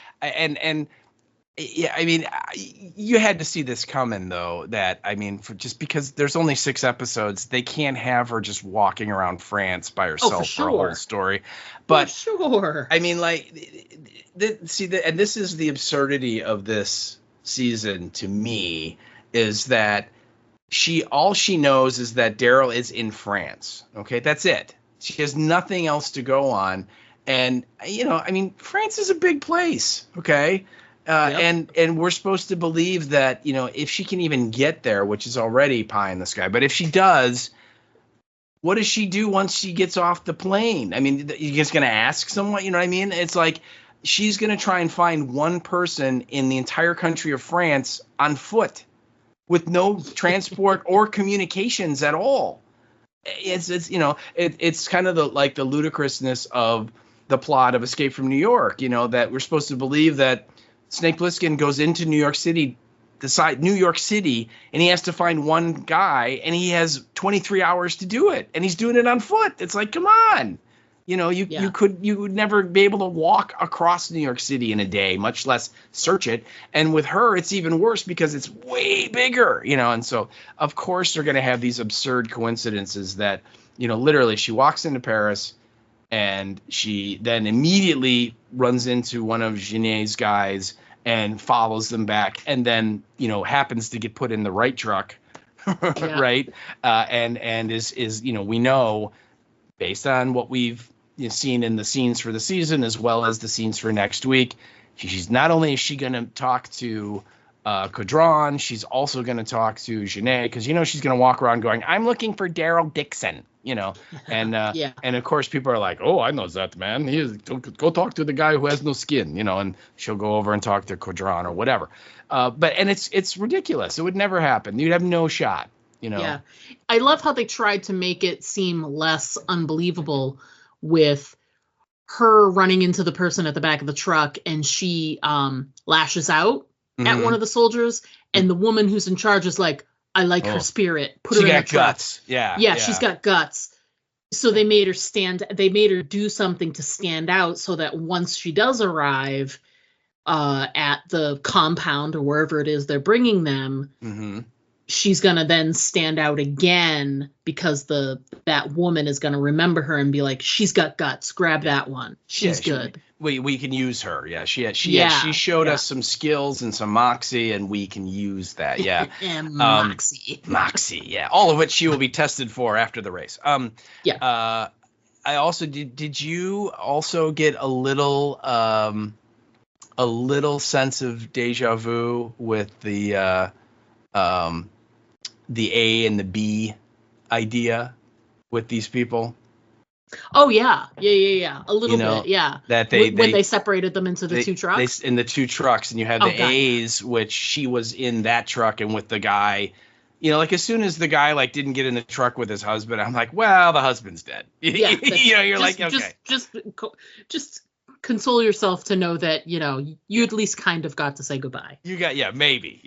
mean, you had to see this coming, though, that, I mean, just because there's only 6 episodes, they can't have her just walking around France by herself for a whole story. But for sure. I mean, like, and this is the absurdity of this season to me, is that all she knows is that Daryl is in France. Okay, that's it. She has nothing else to go on. And, I mean, France is a big place. Okay. Yep. And we're supposed to believe that, if she can even get there, which is already pie in the sky, but if she does, what does she do once she gets off the plane? I mean, you're just going to ask someone, you know what I mean? It's like she's going to try and find one person in the entire country of France on foot with no transport or communications at all. It's kind of the ludicrousness of the plot of Escape from New York, that we're supposed to believe that Snake Plissken goes into New York City, and he has to find one guy, and he has 23 hours to do it, and he's doing it on foot. It's like, come on. You would never be able to walk across New York City in a day, much less search it. And with her, it's even worse because it's way bigger, and so of course they're going to have these absurd coincidences that, literally she walks into Paris and she then immediately runs into one of Genet's guys and follows them back, and then, happens to get put in the right truck, right? And is we know, based on what we've seen in the scenes for the season as well as the scenes for next week, she's not only is she going to talk to Caudron, she's also going to talk to Genet, because she's going to walk around going, "I'm looking for Daryl Dixon," and and of course people are like, "Oh, I know that man. Go talk to the guy who has no skin," and she'll go over and talk to Caudron or whatever. But it's ridiculous. It would never happen. You'd have no shot. Yeah, I love how they tried to make it seem less unbelievable with her running into the person at the back of the truck, and she lashes out at one of the soldiers, and the woman who's in charge is like, "I like her spirit. Put her in the truck." Guts. Yeah, she's got guts. So they made her do something to stand out, so that once she does arrive at the compound or wherever it is they're bringing them, she's going to then stand out again, because that woman is going to remember her and be like, "She's got guts. Grab that one. She's good." We can use her. Yeah, she showed us some skills and some moxie, and we can use that. Yeah, moxie. Yeah, all of which she will be tested for after the race. I also did you also get a little sense of deja vu with the A and the B idea with these people? Oh yeah, a little bit, yeah. That when they separated them into the two trucks. In the two trucks, and you have the A's, which she was in that truck, and with the guy, like as soon as the guy didn't get in the truck with his husband, I'm like, well, the husband's dead. Yeah, you're like, okay, just console yourself to know that you at least kind of got to say goodbye. You got maybe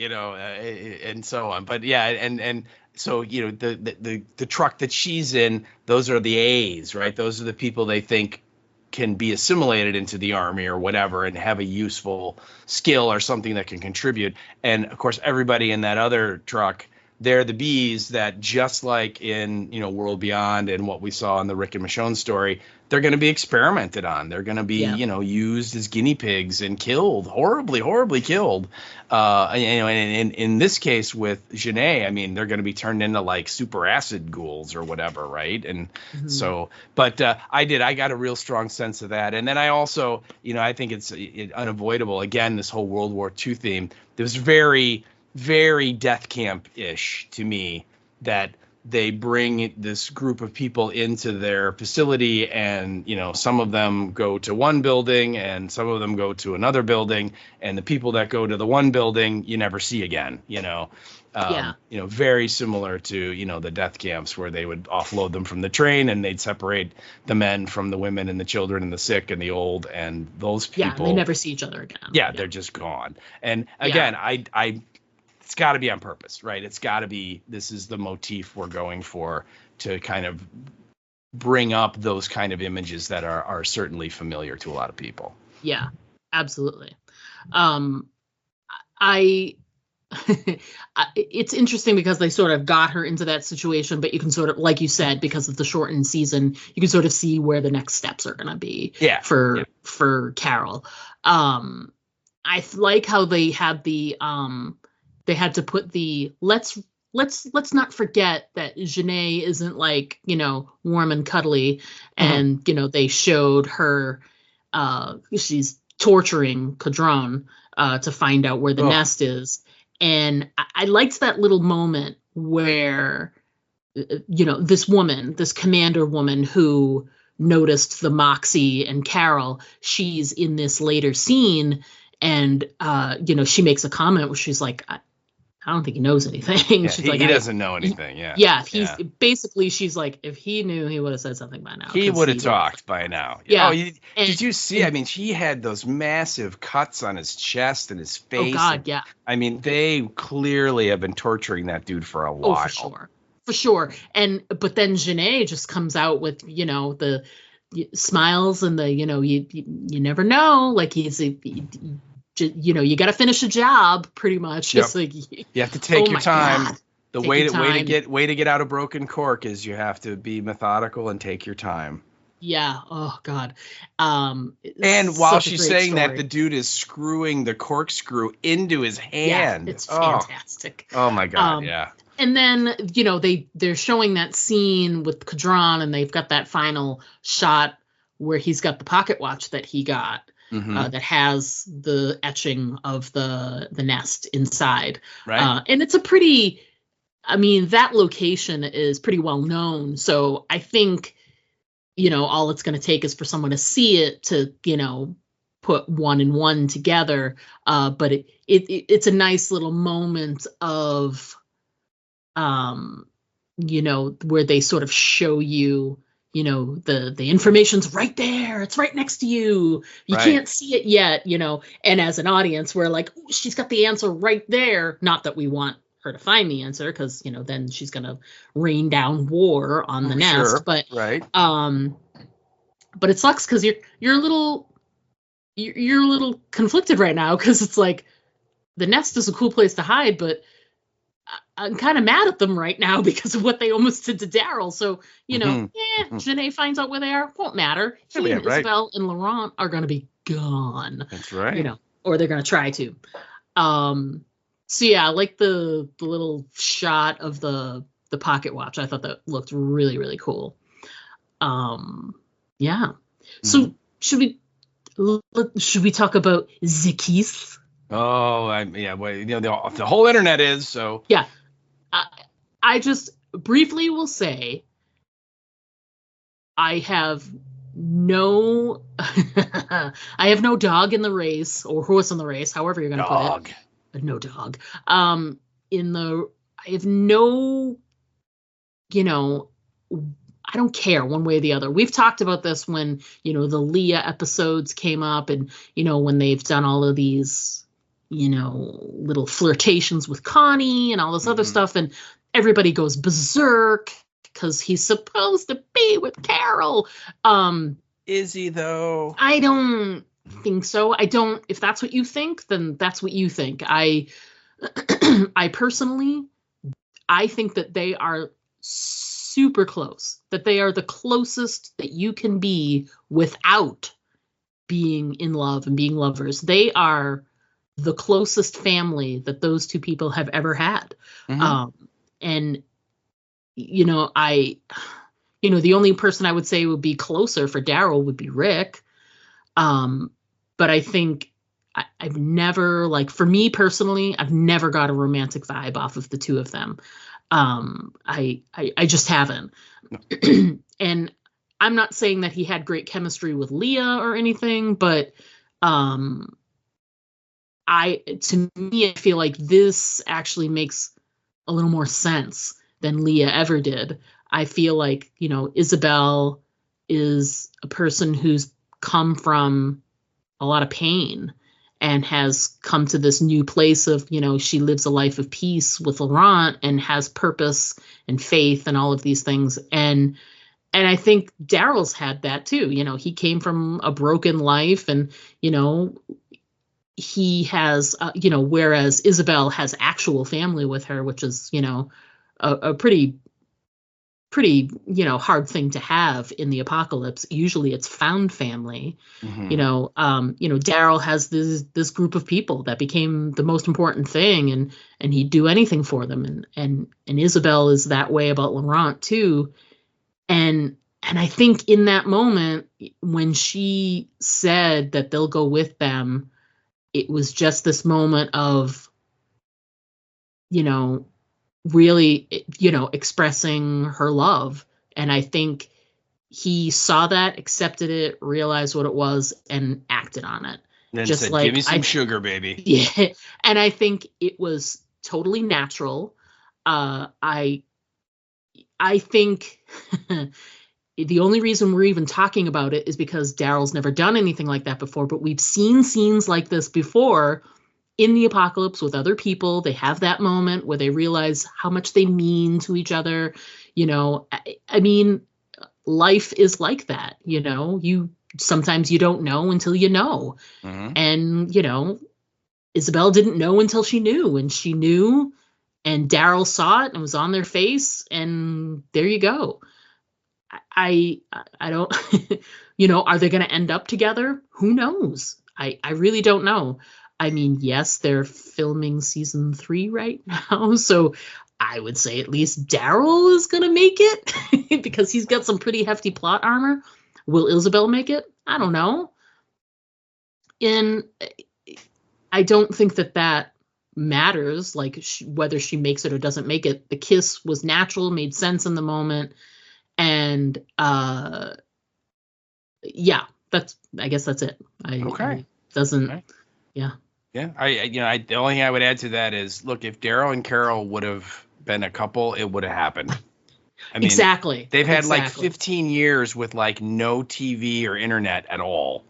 and so on, but and so the truck that she's in, those are the A's, right? Those are the people they think can be assimilated into the army or whatever and have a useful skill or something that can contribute. And of course everybody in that other truck, they're the B's that, just like in World Beyond and what we saw in the Rick and Michonne story, they're going to be experimented on. They're going to be used as guinea pigs and killed, horribly killed. And in this case with Genet, I mean, they're going to be turned into super acid ghouls or whatever, right? And so, but I got a real strong sense of that. And then I also, I think it's unavoidable. Again, this whole World War II theme, there was very death camp-ish to me, that they bring this group of people into their facility, and some of them go to one building and some of them go to another building, and the people that go to the one building you never see again. Very similar to the death camps, where they would offload them from the train and they'd separate the men from the women and the children and the sick and the old, and those people, they never see each other again. They're just gone. And again, it's got to be on purpose, right? It's got to be, this is the motif we're going for, to kind of bring up those kind of images that are certainly familiar to a lot of people. Yeah, absolutely. I it's interesting because they sort of got her into that situation, but you can sort of, like you said, because of the shortened season, you can sort of see where the next steps are going to be for Carol. I like how they had they had to put the let's not forget that Janae isn't like, warm and cuddly, and they showed her she's torturing Cadron to find out where the nest is. And I liked that little moment where, this commander woman who noticed the Moxie and Carol, she's in this later scene, and, she makes a comment where she's like, I don't think he knows anything. Yeah, she's he doesn't know anything. Basically, she's like, if he knew, he would have said something by now. He would have talked by now. Yeah. Did you see? I mean, he had those massive cuts on his chest and his face. Oh God, yeah. I mean, they clearly have been torturing that dude for a while. Oh, for sure. But then Janae just comes out with, the smiles and the, you never know. Like he's you got to finish a job pretty much. Yep. It's like, you have to take your time. God. The way to get out of broken cork is you have to be methodical and take your time. Yeah. Oh God. And while she's saying that, the dude is screwing the corkscrew into his hand. Yeah, it's fantastic. Oh my God. Yeah. And then, they're showing that scene with Cadron, and they've got that final shot where he's got the pocket watch that he got. That has the etching of the nest inside. Right. And it's that location is pretty well known. So I think, all it's going to take is for someone to see it to, put one and one together. But it's a nice little moment of, where they sort of show you, the information's right there. It's right next to you. You can't see it yet, and as an audience, we're like, ooh, she's got the answer right there. Not that we want her to find the answer, because, then she's going to rain down war on the nest. Sure. But, right. But it sucks because you're a little conflicted right now, because it's like the nest is a cool place to hide, but I'm kind of mad at them right now because of what they almost did to Daryl. So, Janae finds out where they are. Won't matter. He and Isabel and Laurent are going to be gone. That's right. Or they're going to try to. So yeah, I like the little shot of the pocket watch. I thought that looked really, really cool. Yeah. So should we talk about the kiss? Oh, the whole internet is so. Yeah. I just briefly will say I have no dog in the race, or horse in the race, however you're going to put it. No dog. I have no, I don't care one way or the other. We've talked about this when, the Leah episodes came up, and, when they've done all of these, little flirtations with Connie and all this other stuff, and everybody goes berserk because he's supposed to be with Carol. Is he though? I don't think so. If that's what you think, then that's what you think. I personally, I think that they are super close, that they are the closest that you can be without being in love and being lovers. They are the closest family that those two people have ever had. And, the only person I would say would be closer for Daryl would be Rick. But I think I've never, for me personally, I've never got a romantic vibe off of the two of them. I just haven't. And I'm not saying that he had great chemistry with Leah or anything, but to me, I feel like this actually makes a little more sense than Leah ever did. I feel like, Isabel is a person who's come from a lot of pain and has come to this new place of, she lives a life of peace with Laurent and has purpose and faith and all of these things. And I think Daryl's had that too. He came from a broken life, and, he has, whereas Isabel has actual family with her, which is, a pretty, hard thing to have in the apocalypse. Usually it's found family. Daryl has this group of people that became the most important thing, and he'd do anything for them. And Isabel is that way about Laurent too. And I think in that moment, when she said that they'll go with them, it was just this moment of, really, expressing her love. And I think he saw that, accepted it, realized what it was, and acted on it. And then just said, like, give me some sugar, baby. Yeah. And I think it was totally natural. I think the only reason we're even talking about it is because Daryl's never done anything like that before, but we've seen scenes like this before in the apocalypse with other people. They have that moment where they realize how much they mean to each other. I mean, life is like that. Sometimes you don't know until you know. Mm-hmm. And, Isabel didn't know until she knew, and she knew, and Daryl saw it and it was on their face, and there you go. I don't, are they going to end up together? Who knows? I really don't know. I mean, yes, they're filming season 3 right now, so I would say at least Daryl is going to make it because he's got some pretty hefty plot armor. Will Isabel make it? I don't know. And I don't think that matters, like whether she makes it or doesn't make it. The kiss was natural, made sense in the moment. And yeah, I guess that's it. Yeah. Yeah. The only thing I would add to that is, look, if Daryl and Carol would have been a couple, it would have happened. I mean, exactly. They've had like 15 years with like no TV or internet at all.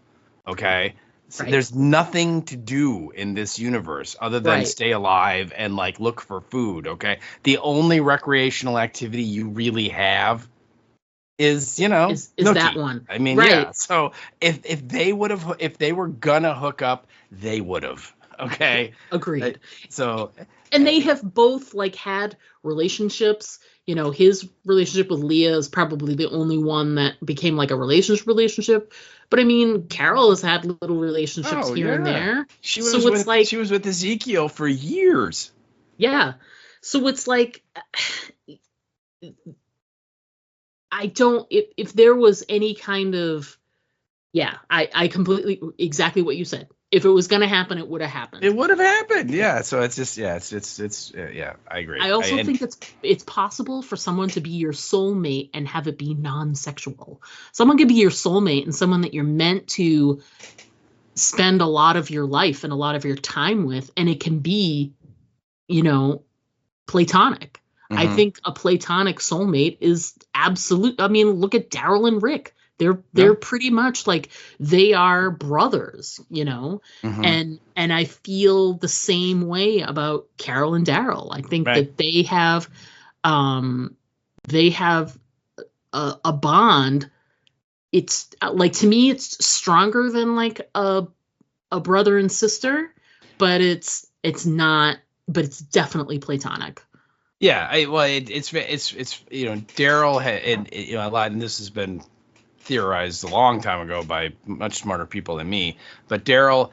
Okay. So there's nothing to do in this universe other than stay alive and like look for food. Okay. The only recreational activity you really have is that one. I mean, yeah. So if they were gonna hook up, they would have. Okay. Agreed. And they have both like had relationships. His relationship with Leah is probably the only one that became like a relationship. But I mean, Carol has had little relationships here and there. She was with Ezekiel for years. Yeah. So it's like, I don't, if there was any kind of, I completely, exactly what you said. If it was going to happen, it would have happened. It would have happened. Yeah. So it's just, I agree. I also think it's possible for someone to be your soulmate and have it be non-sexual. Someone could be your soulmate and someone that you're meant to spend a lot of your life and a lot of your time with. And it can be, platonic. Mm-hmm. I think a platonic soulmate is absolute. I mean, look at Daryl and Rick. They're pretty much like, they are brothers, mm-hmm. and I feel the same way about Carol and Daryl. I think that they have a bond. It's like, to me, it's stronger than like a brother and sister, but it's not, but it's definitely platonic. Yeah. It's Daryl had, a lot, and this has been theorized a long time ago by much smarter people than me, but Daryl,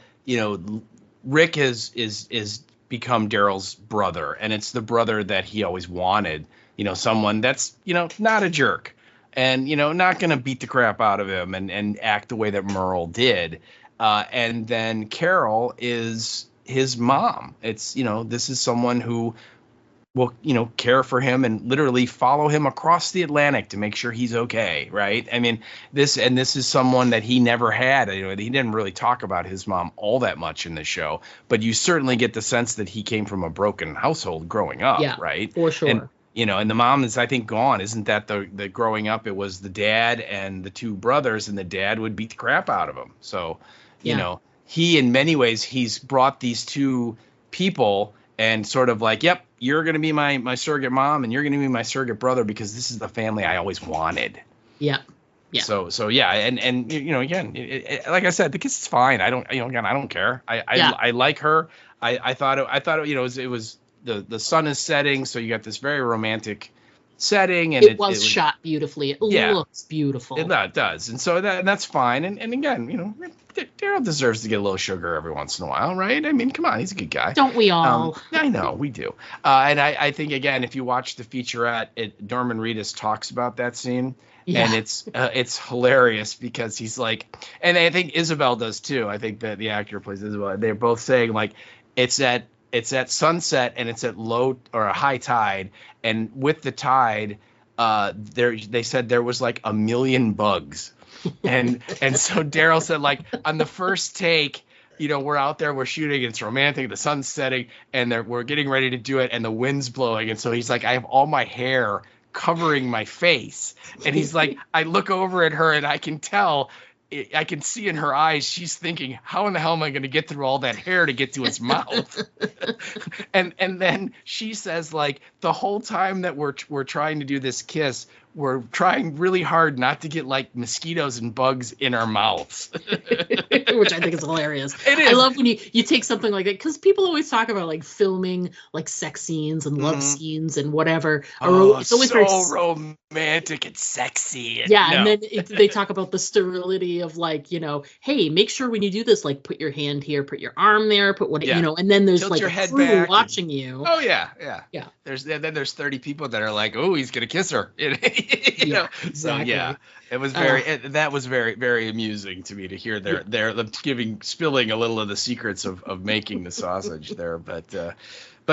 Rick is become Daryl's brother, and it's the brother that he always wanted, someone that's, not a jerk and, not going to beat the crap out of him and act the way that Merle did. And then Carol is his mom. It's, this is someone who will, care for him and literally follow him across the Atlantic to make sure he's okay. Right. I mean, this is someone that he never had. He didn't really talk about his mom all that much in the show, but you certainly get the sense that he came from a broken household growing up. Yeah, right. For sure. And, and the mom is, I think, gone. Isn't that the growing up? It was the dad and the two brothers, and the dad would beat the crap out of him. So, he, in many ways, he's brought these two people and sort of like, yep, you're going to be my surrogate mom and you're going to be my surrogate brother because this is the family I always wanted. Yeah. Yeah. So yeah, and again, like I said, the kiss is fine. I don't, again, I don't care. I like her. I thought it was the sun is setting, so you got this very romantic setting, and it was shot beautifully. It looks beautiful. It does, and so that's fine. And again, Daryl deserves to get a little sugar every once in a while, right? I mean, come on, he's a good guy. Don't we all? I know we do. And I think, again, if you watch the featurette, Norman Reedus talks about that scene. Yeah. And it's hilarious because he's like, and I think Isabel does too. I think that the actor who plays Isabel, they're both saying like it's at sunset and it's at low or a high tide, and with the tide, they said there was like 1 million bugs, and so Daryl said like on the first take, we're out there, we're shooting, it's romantic, the sun's setting, and we're getting ready to do it, and the wind's blowing, and so he's like, I have all my hair covering my face, and he's like, I look over at her and I can tell, I can see in her eyes she's thinking, how in the hell am I going to get through all that hair to get to his mouth? and then she says, like, the whole time that we're trying to do this kiss, we're trying really hard not to get like mosquitoes and bugs in our mouths. Which I think is hilarious. It is. I love when you take something like that, because people always talk about like filming like sex scenes and love scenes and whatever. It's always so romantic and sexy. And then they talk about the sterility of like, hey, make sure when you do this, like put your hand here, put your arm there, put what and then there's tilt like your a head crew back watching you. Oh yeah. There's 30 people that are like, oh, he's gonna kiss her. Exactly. So yeah, it was that was very, very amusing to me to hear they're spilling a little of the secrets of making the sausage there, but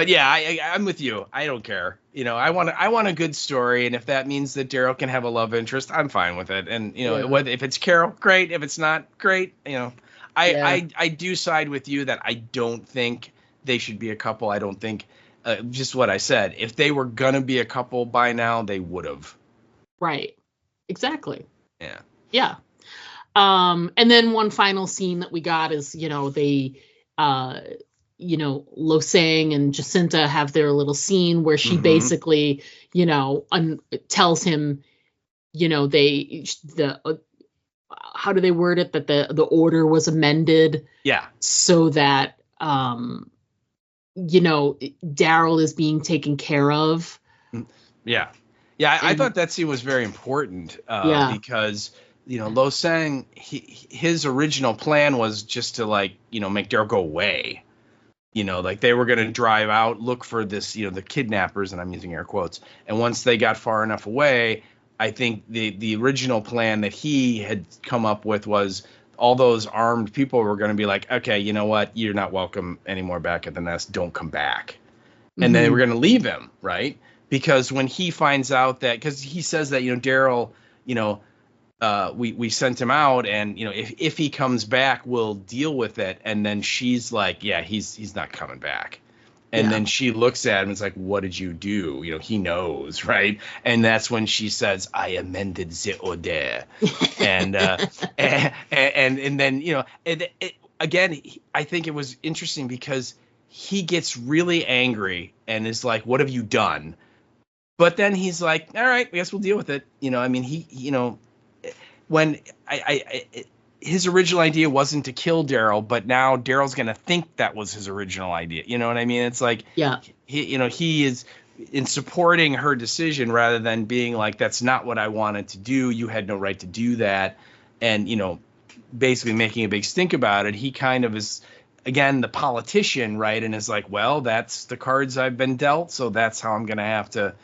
yeah, I'm with you. I don't care. I want a good story, and if that means that Daryl can have a love interest, I'm fine with it. And if it's Carol, great. If it's not, great. I do side with you that I don't think they should be a couple. I don't think. Just what I said. If they were gonna be a couple by now, they would have. Right. Exactly. Yeah. Yeah. And then one final scene that we got is, they, Losang and Jacinta have their little scene where she basically, tells him, how do they word it? That the order was amended. Yeah. So that, Daryl is being taken care of. Yeah. Yeah. I thought that scene was very important because, Losang, his original plan was just to make Daryl go away. Like they were going to drive out, look for this, the kidnappers, and I'm using air quotes. And once they got far enough away, I think the original plan that he had come up with was all those armed people were going to be like, okay, you know what? You're not welcome anymore back at the nest. Don't come back. And then they were going to leave him, right? Because when he finds out that, because he says that, Daryl, we sent him out, and, if he comes back, we'll deal with it. And then she's like, yeah, he's not coming back. And then she looks at him and is like, what did you do? He knows, right? And that's when she says, I amended the order. And then, again, I think it was interesting because he gets really angry and is like, what have you done? But then he's like, all right, I guess we'll deal with it. When his original idea wasn't to kill Daryl, but now Daryl's going to think that was his original idea. You know what I mean? It's like, he is in supporting her decision rather than being like, that's not what I wanted to do. You had no right to do that. And, basically making a big stink about it. He kind of is, again, the politician, right? And is like, well, that's the cards I've been dealt. So that's how I'm going to have to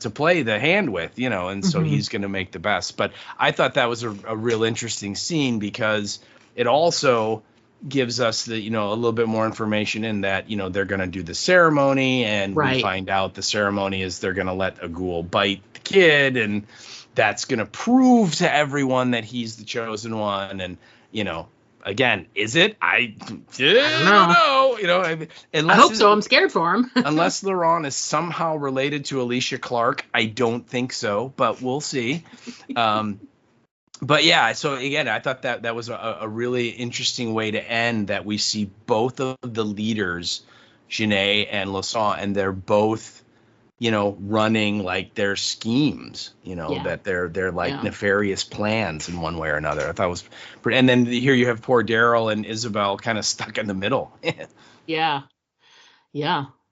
play the hand with, and so he's going to make the best. But I thought that was a real interesting scene because it also gives us a little bit more information in that, they're going to do the ceremony, and we find out the ceremony is they're going to let a ghoul bite the kid, and that's going to prove to everyone that he's the chosen one. And, again, is it? I don't know. I hope so. I'm scared for him. Unless Laurent is somehow related to Alicia Clark, I don't think so, but we'll see. But yeah, so again, I thought that was a really interesting way to end, that we see both of the leaders, Janae and Laurent, and they're both running like their schemes, that they're like nefarious plans in one way or another. I thought it was pretty. And then here you have poor Daryl and Isabel kind of stuck in the middle. Yeah.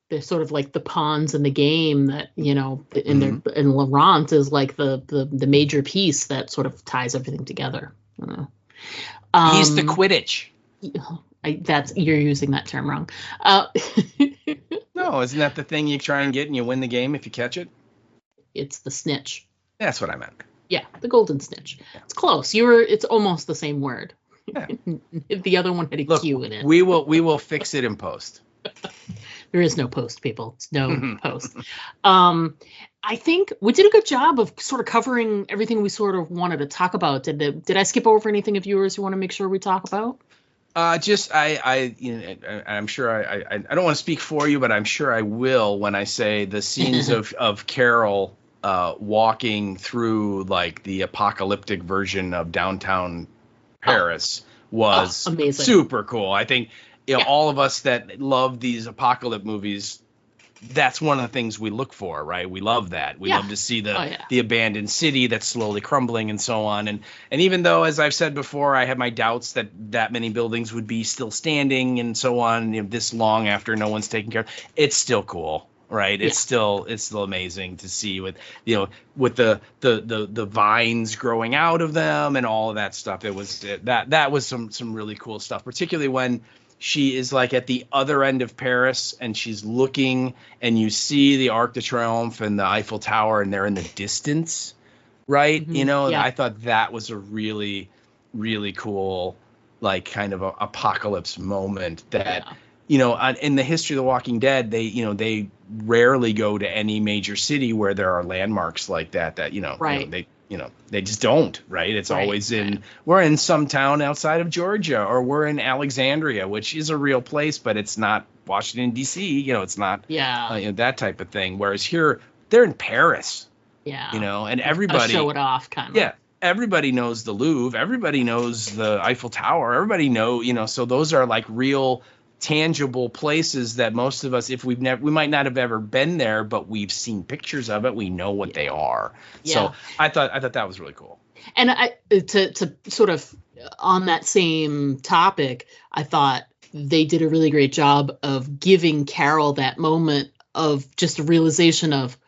They're sort of like the pawns in the game that, and Laurent is like the major piece that sort of ties everything together. He's the Quidditch. You're using that term wrong. No, isn't that the thing you try and get and you win the game if you catch it? It's the snitch. That's what I meant. Yeah, the golden snitch. Yeah. It's close. It's almost the same word. Yeah. The other one had a Q in it. We will fix it in post. There is no post, people. It's no post. I think we did a good job of sort of covering everything we sort of wanted to talk about. Did I skip over anything of yours you want to make sure we talk about? I'm sure I don't want to speak for you, but I'm sure I will when I say the scenes of Carol walking through like the apocalyptic version of downtown Paris was amazing. Super cool. I think all of us that love these apocalypse movies, that's one of the things we look for, right? We love that. We love to see the abandoned city that's slowly crumbling and so on. And even though, as I've said before, I have my doubts that many buildings would be still standing and so on, this long after no one's taken care of, it's still cool, right? It's still amazing to see with the vines growing out of them and all of that stuff. It was that was some really cool stuff, particularly when she is like at the other end of Paris and she's looking and you see the Arc de Triomphe and the Eiffel Tower and they're in the distance, right? Mm-hmm. I thought that was a really, really cool, like kind of a apocalypse moment that, in the history of The Walking Dead, they rarely go to any major city where there are landmarks like that, right. They just don't, right? It's always we're in some town outside of Georgia, or we're in Alexandria, which is a real place, but it's not Washington, D.C., it's not that type of thing. Whereas here, they're in Paris, and everybody show it off kind of. Yeah. Everybody knows the Louvre. Everybody knows the Eiffel Tower. Everybody so those are like real tangible places that most of us, if we might not have ever been there, but we've seen pictures of it, we know what they are. So I thought that was really cool. And to sort of on that same topic, I thought they did a really great job of giving Carol that moment of just a realization of,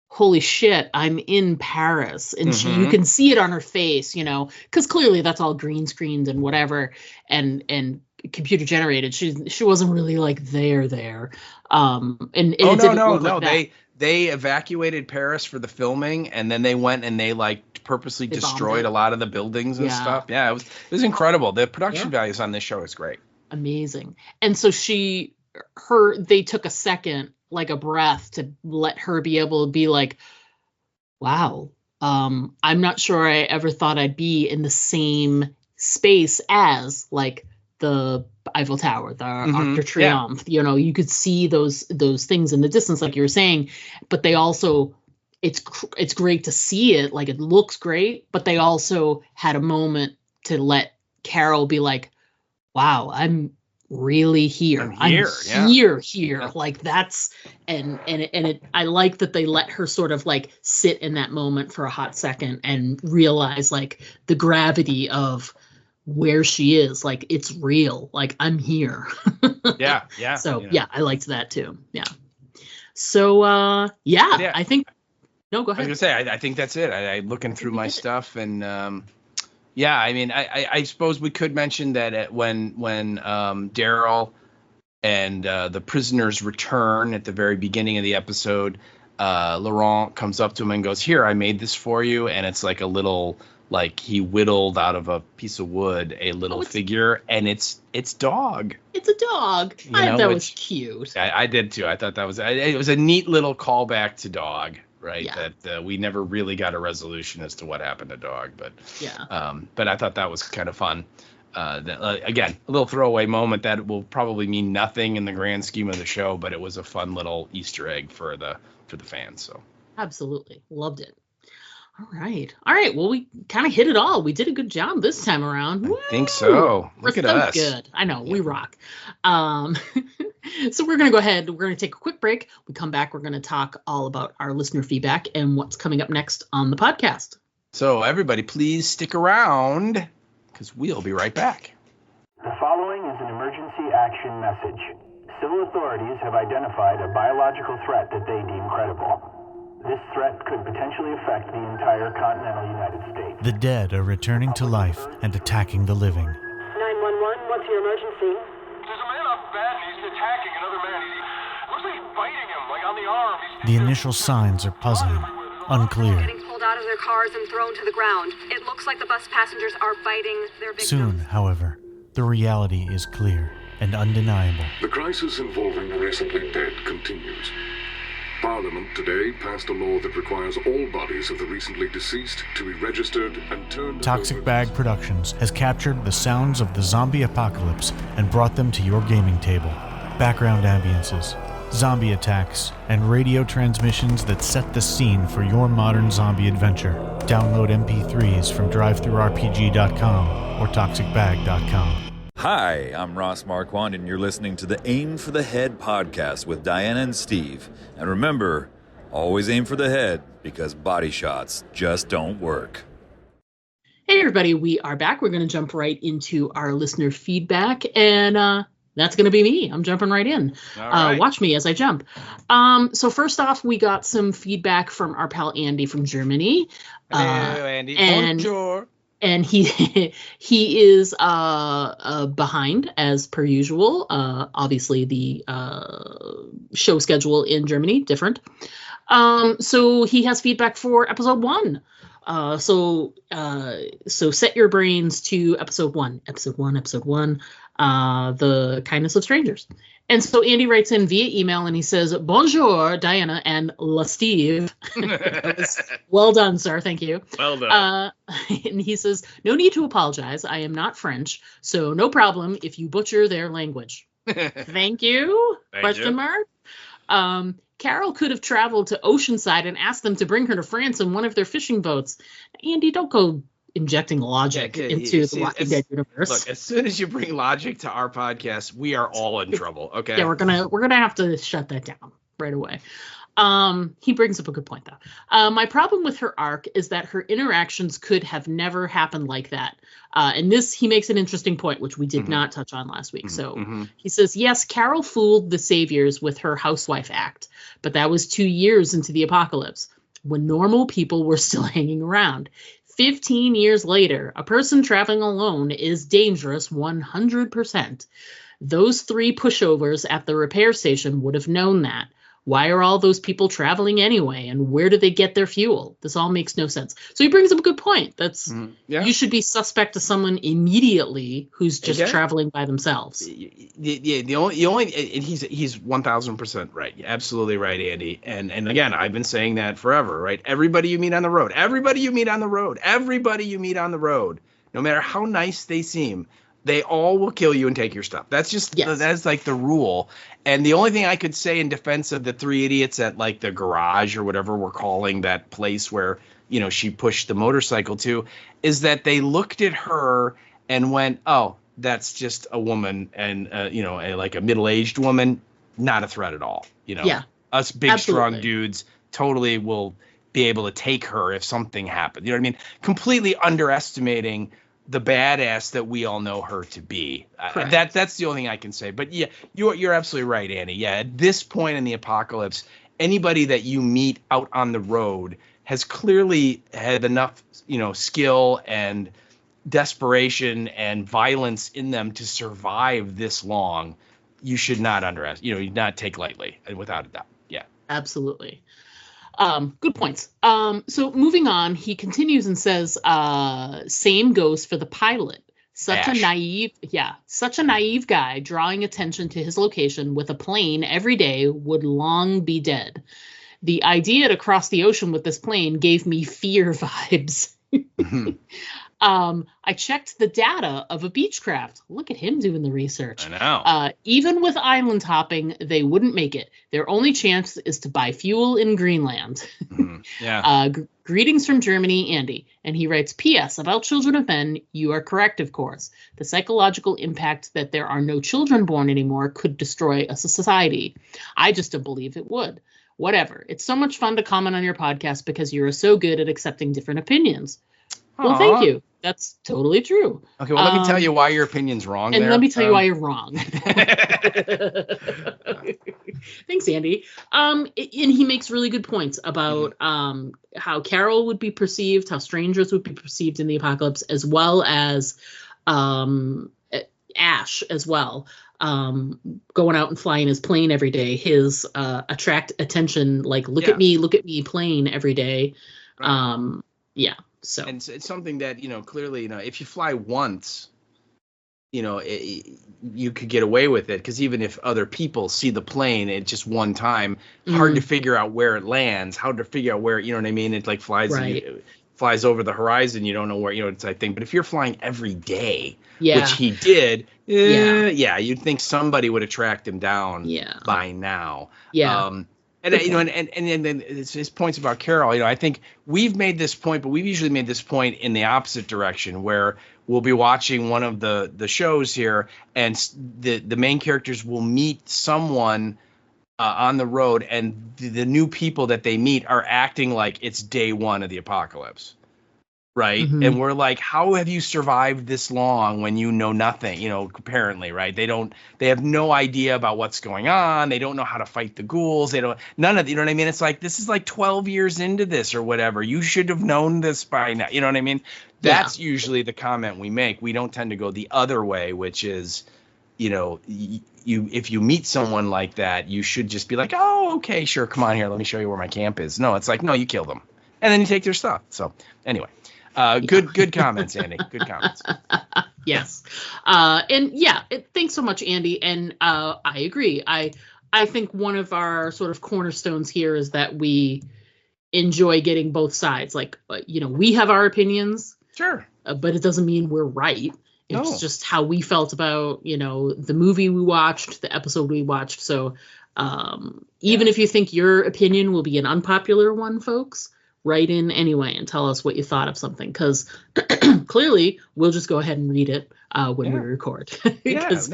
holy shit, I'm in Paris. And you can see it on her face, because clearly that's all green screened and whatever, and computer generated. She wasn't really like there. They evacuated Paris for the filming, and then they went and they like purposely destroyed a lot of the buildings and stuff. Yeah, it was incredible. The production values on this show is great. Amazing. And so they took a second, like a breath, to let her be able to be like, wow, I'm not sure I ever thought I'd be in the same space as like the Eiffel Tower, the Arc de Triomphe. You could see those things in the distance, like you were saying, but they also, it's great to see it, like it looks great, but they also had a moment to let Carol be like, wow, I'm really here. I'm here. Yeah. Like that's, and I like that they let her sort of like sit in that moment for a hot second and realize like the gravity of where she is. Like it's real. Like I'm here. Yeah. So I liked that too. Yeah. So I think. No, go ahead. I was gonna say I think that's it. I looking through my stuff and I mean I suppose we could mention that when Daryl and the prisoners return at the very beginning of the episode, Laurent comes up to him and goes, "Here, I made this for you," and it's like a little. Like he whittled out of a piece of wood a little figure, and it's dog. It's a dog. I thought that was cute. I did too. I thought that was it was a neat little callback to dog, right? Yeah. That we never really got a resolution as to what happened to dog, but but I thought that was kind of fun. Again, a little throwaway moment that will probably mean nothing in the grand scheme of the show, but it was a fun little Easter egg for the fans. So absolutely loved it. All right. Well, we kind of hit it all. We did a good job this time around. I think so. Look at us. Good. I know. We rock. So we're going to go ahead. We're going to take a quick break. We come back. We're going to talk all about our listener feedback and what's coming up next on the podcast. So everybody, please stick around because we'll be right back. The following is an emergency action message. Civil authorities have identified a biological threat that they deem credible. This threat could potentially affect the entire continental United States. The dead are returning to life and attacking the living. 911, what's your emergency? There's a man up bad and he's attacking another man. Looks like he's biting him, like on the arm. The initial signs are puzzling, unclear. Getting pulled out of their cars and thrown to the ground. It looks like the bus passengers are biting their victims. Soon, however, the reality is clear and undeniable. The crisis involving the recently dead continues. Parliament today passed a law that requires all bodies of the recently deceased to be registered and turned Toxic over. Bag Productions has captured the sounds of the zombie apocalypse and brought them to your gaming table. Background ambiences, zombie attacks, and radio transmissions that set the scene for your modern zombie adventure. Download MP3s from drivethrurpg.com or toxicbag.com. Hi, I'm Ross Marquand, and you're listening to the Aim for the Head podcast with Diana and Steve. And remember, always aim for the head, because body shots just don't work. Hey, everybody, we are back. We're going to jump right into our listener feedback, and that's going to be me. I'm jumping right in. All right. Watch me as I jump. So first off, we got some feedback from our pal Andy from Germany. Hello, Andy. and- Bonjour. And he is behind as per usual. Obviously, the show schedule in Germany different. So he has feedback for episode 1. So set your brains to episode 1. Episode 1. The Kindness of Strangers. And so Andy writes in via email and he says, "Bonjour, Diana and La Steve." Well done, sir. Thank you. Well done. And he says, "No need to apologize. I am not French, so no problem if you butcher their language." Thank you. Question mark. Carol could have traveled to Oceanside and asked them to bring her to France in one of their fishing boats. Andy, don't go injecting logic into the Walking Dead universe. Look, as soon as you bring logic to our podcast, we are all in trouble. Okay. Yeah, we're gonna have to shut that down right away. He brings up a good point though. My problem with her arc is that her interactions could have never happened like that. And this, he makes an interesting point, which we did not touch on last week. So he says, yes, Carol fooled the saviors with her housewife act, but that was 2 years into the apocalypse when normal people were still hanging around. 15 years later, a person traveling alone is dangerous 100%. Those 3 pushovers at the repair station would have known that. Why are all those people traveling anyway? And where do they get their fuel? This all makes no sense. So he brings up a good point. That's you should be suspect to someone immediately who's just traveling by themselves. The only he's 1000% right. Absolutely right, Andy. And again, I've been saying that forever, right? Everybody you meet on the road, no matter how nice they seem, they all will kill you and take your stuff. That's just that's like the rule. And the only thing I could say in defense of the 3 idiots at like the garage or whatever we're calling that place where, you know, she pushed the motorcycle to, is that they looked at her and went, oh, that's just a woman and, you know, like a middle-aged woman, not a threat at all. You know, us big, strong dudes totally will be able to take her if something happened. You know what I mean? Completely underestimating the badass that we all know her to be. That's the only thing I can say. But yeah, you're absolutely right, Annie. Yeah, at this point in the apocalypse, anybody that you meet out on the road has clearly had enough, you know, skill and desperation and violence in them to survive this long. You should not underestimate, you know, not take lightly, without a doubt. Yeah, absolutely. Good points. So moving on, he continues and says, same goes for the pilot. Such a naive guy drawing attention to his location with a plane every day would long be dead. The idea to cross the ocean with this plane gave me fear vibes. I checked the data of a Beechcraft. Look at him doing the research. I know. Even with island hopping, they wouldn't make it. Their only chance is to buy fuel in Greenland. Yeah. Greetings from Germany, Andy. And he writes, P.S. About Children of Men, you are correct, of course. The psychological impact that there are no children born anymore could destroy a society. I just don't believe it would. Whatever. It's so much fun to comment on your podcast because you are so good at accepting different opinions. Well, thank you. That's totally true. Okay, well, let me tell you why your opinion's wrong. And there. let me tell you why you're wrong. Thanks, Andy. And he makes really good points about how Carol would be perceived, how strangers would be perceived in the apocalypse, as well as Ash as well. Going out and flying his plane every day, his attract attention, like look at me plane every day. Right. Yeah. So and it's something that, clearly, if you fly once, you could get away with it, because even if other people see the plane at just one time, hard to figure out where it lands, hard to figure out where, you know what I mean? It like flies flies over the horizon. You don't know where, it's that thing. But if you're flying every day, which he did, you'd think somebody would have tracked him down by now. Yeah. And then his points about Carol, I think we've made this point, but we've usually made this point in the opposite direction, where we'll be watching one of the shows here, and the main characters will meet someone on the road, and the new people that they meet are acting like it's day one of the apocalypse. Right. Mm-hmm. And we're like, how have you survived this long when you know nothing, apparently, right? They have no idea about what's going on. They don't know how to fight the ghouls. None of, you know what I mean? It's like, this is like 12 years into this or whatever. You should have known this by now. You know what I mean? That's usually the comment we make. We don't tend to go the other way, which is, if you meet someone like that, you should just be like, oh, okay, sure. Come on here. Let me show you where my camp is. No, it's like, no, you kill them. And then you take their stuff. So anyway. Good comments, Andy. Good comments. Yes. Thanks so much, Andy. And I agree. I think one of our sort of cornerstones here is that we enjoy getting both sides. Like, we have our opinions. Sure. But it doesn't mean we're right. It's just how we felt about, the movie we watched, the episode we watched. So even if you think your opinion will be an unpopular one, folks, write in anyway and tell us what you thought of something, because clearly we'll just go ahead and read it when we record, because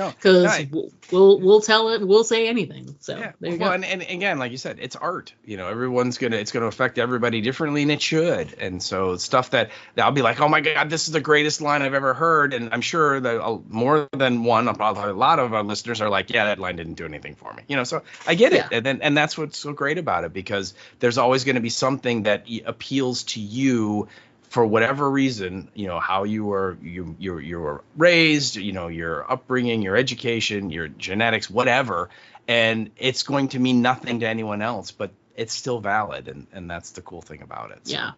we'll tell it, we'll say anything. So there you go. And again, like you said, it's art. It's gonna affect everybody differently, and it should. And so stuff that I'll be like, oh my God, this is the greatest line I've ever heard, and I'm sure that more than one, probably a lot of our listeners are like, yeah, that line didn't do anything for me. So I get it, and that's what's so great about it, because there's always going to be something that appeals to you for whatever reason, how you were raised, your upbringing, your education, your genetics, whatever, and it's going to mean nothing to anyone else, but it's still valid, and that's the cool thing about it. So. Yeah.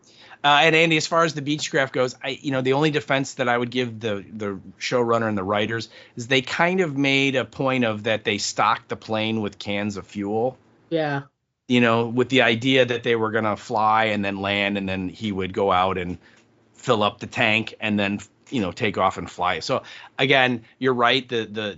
And Andy, as far as the Beechcraft goes, the only defense that I would give the showrunner and the writers is they kind of made a point of that they stocked the plane with cans of fuel. Yeah. With the idea that they were going to fly and then land, and then he would go out and fill up the tank and then, take off and fly. So again, you're right. The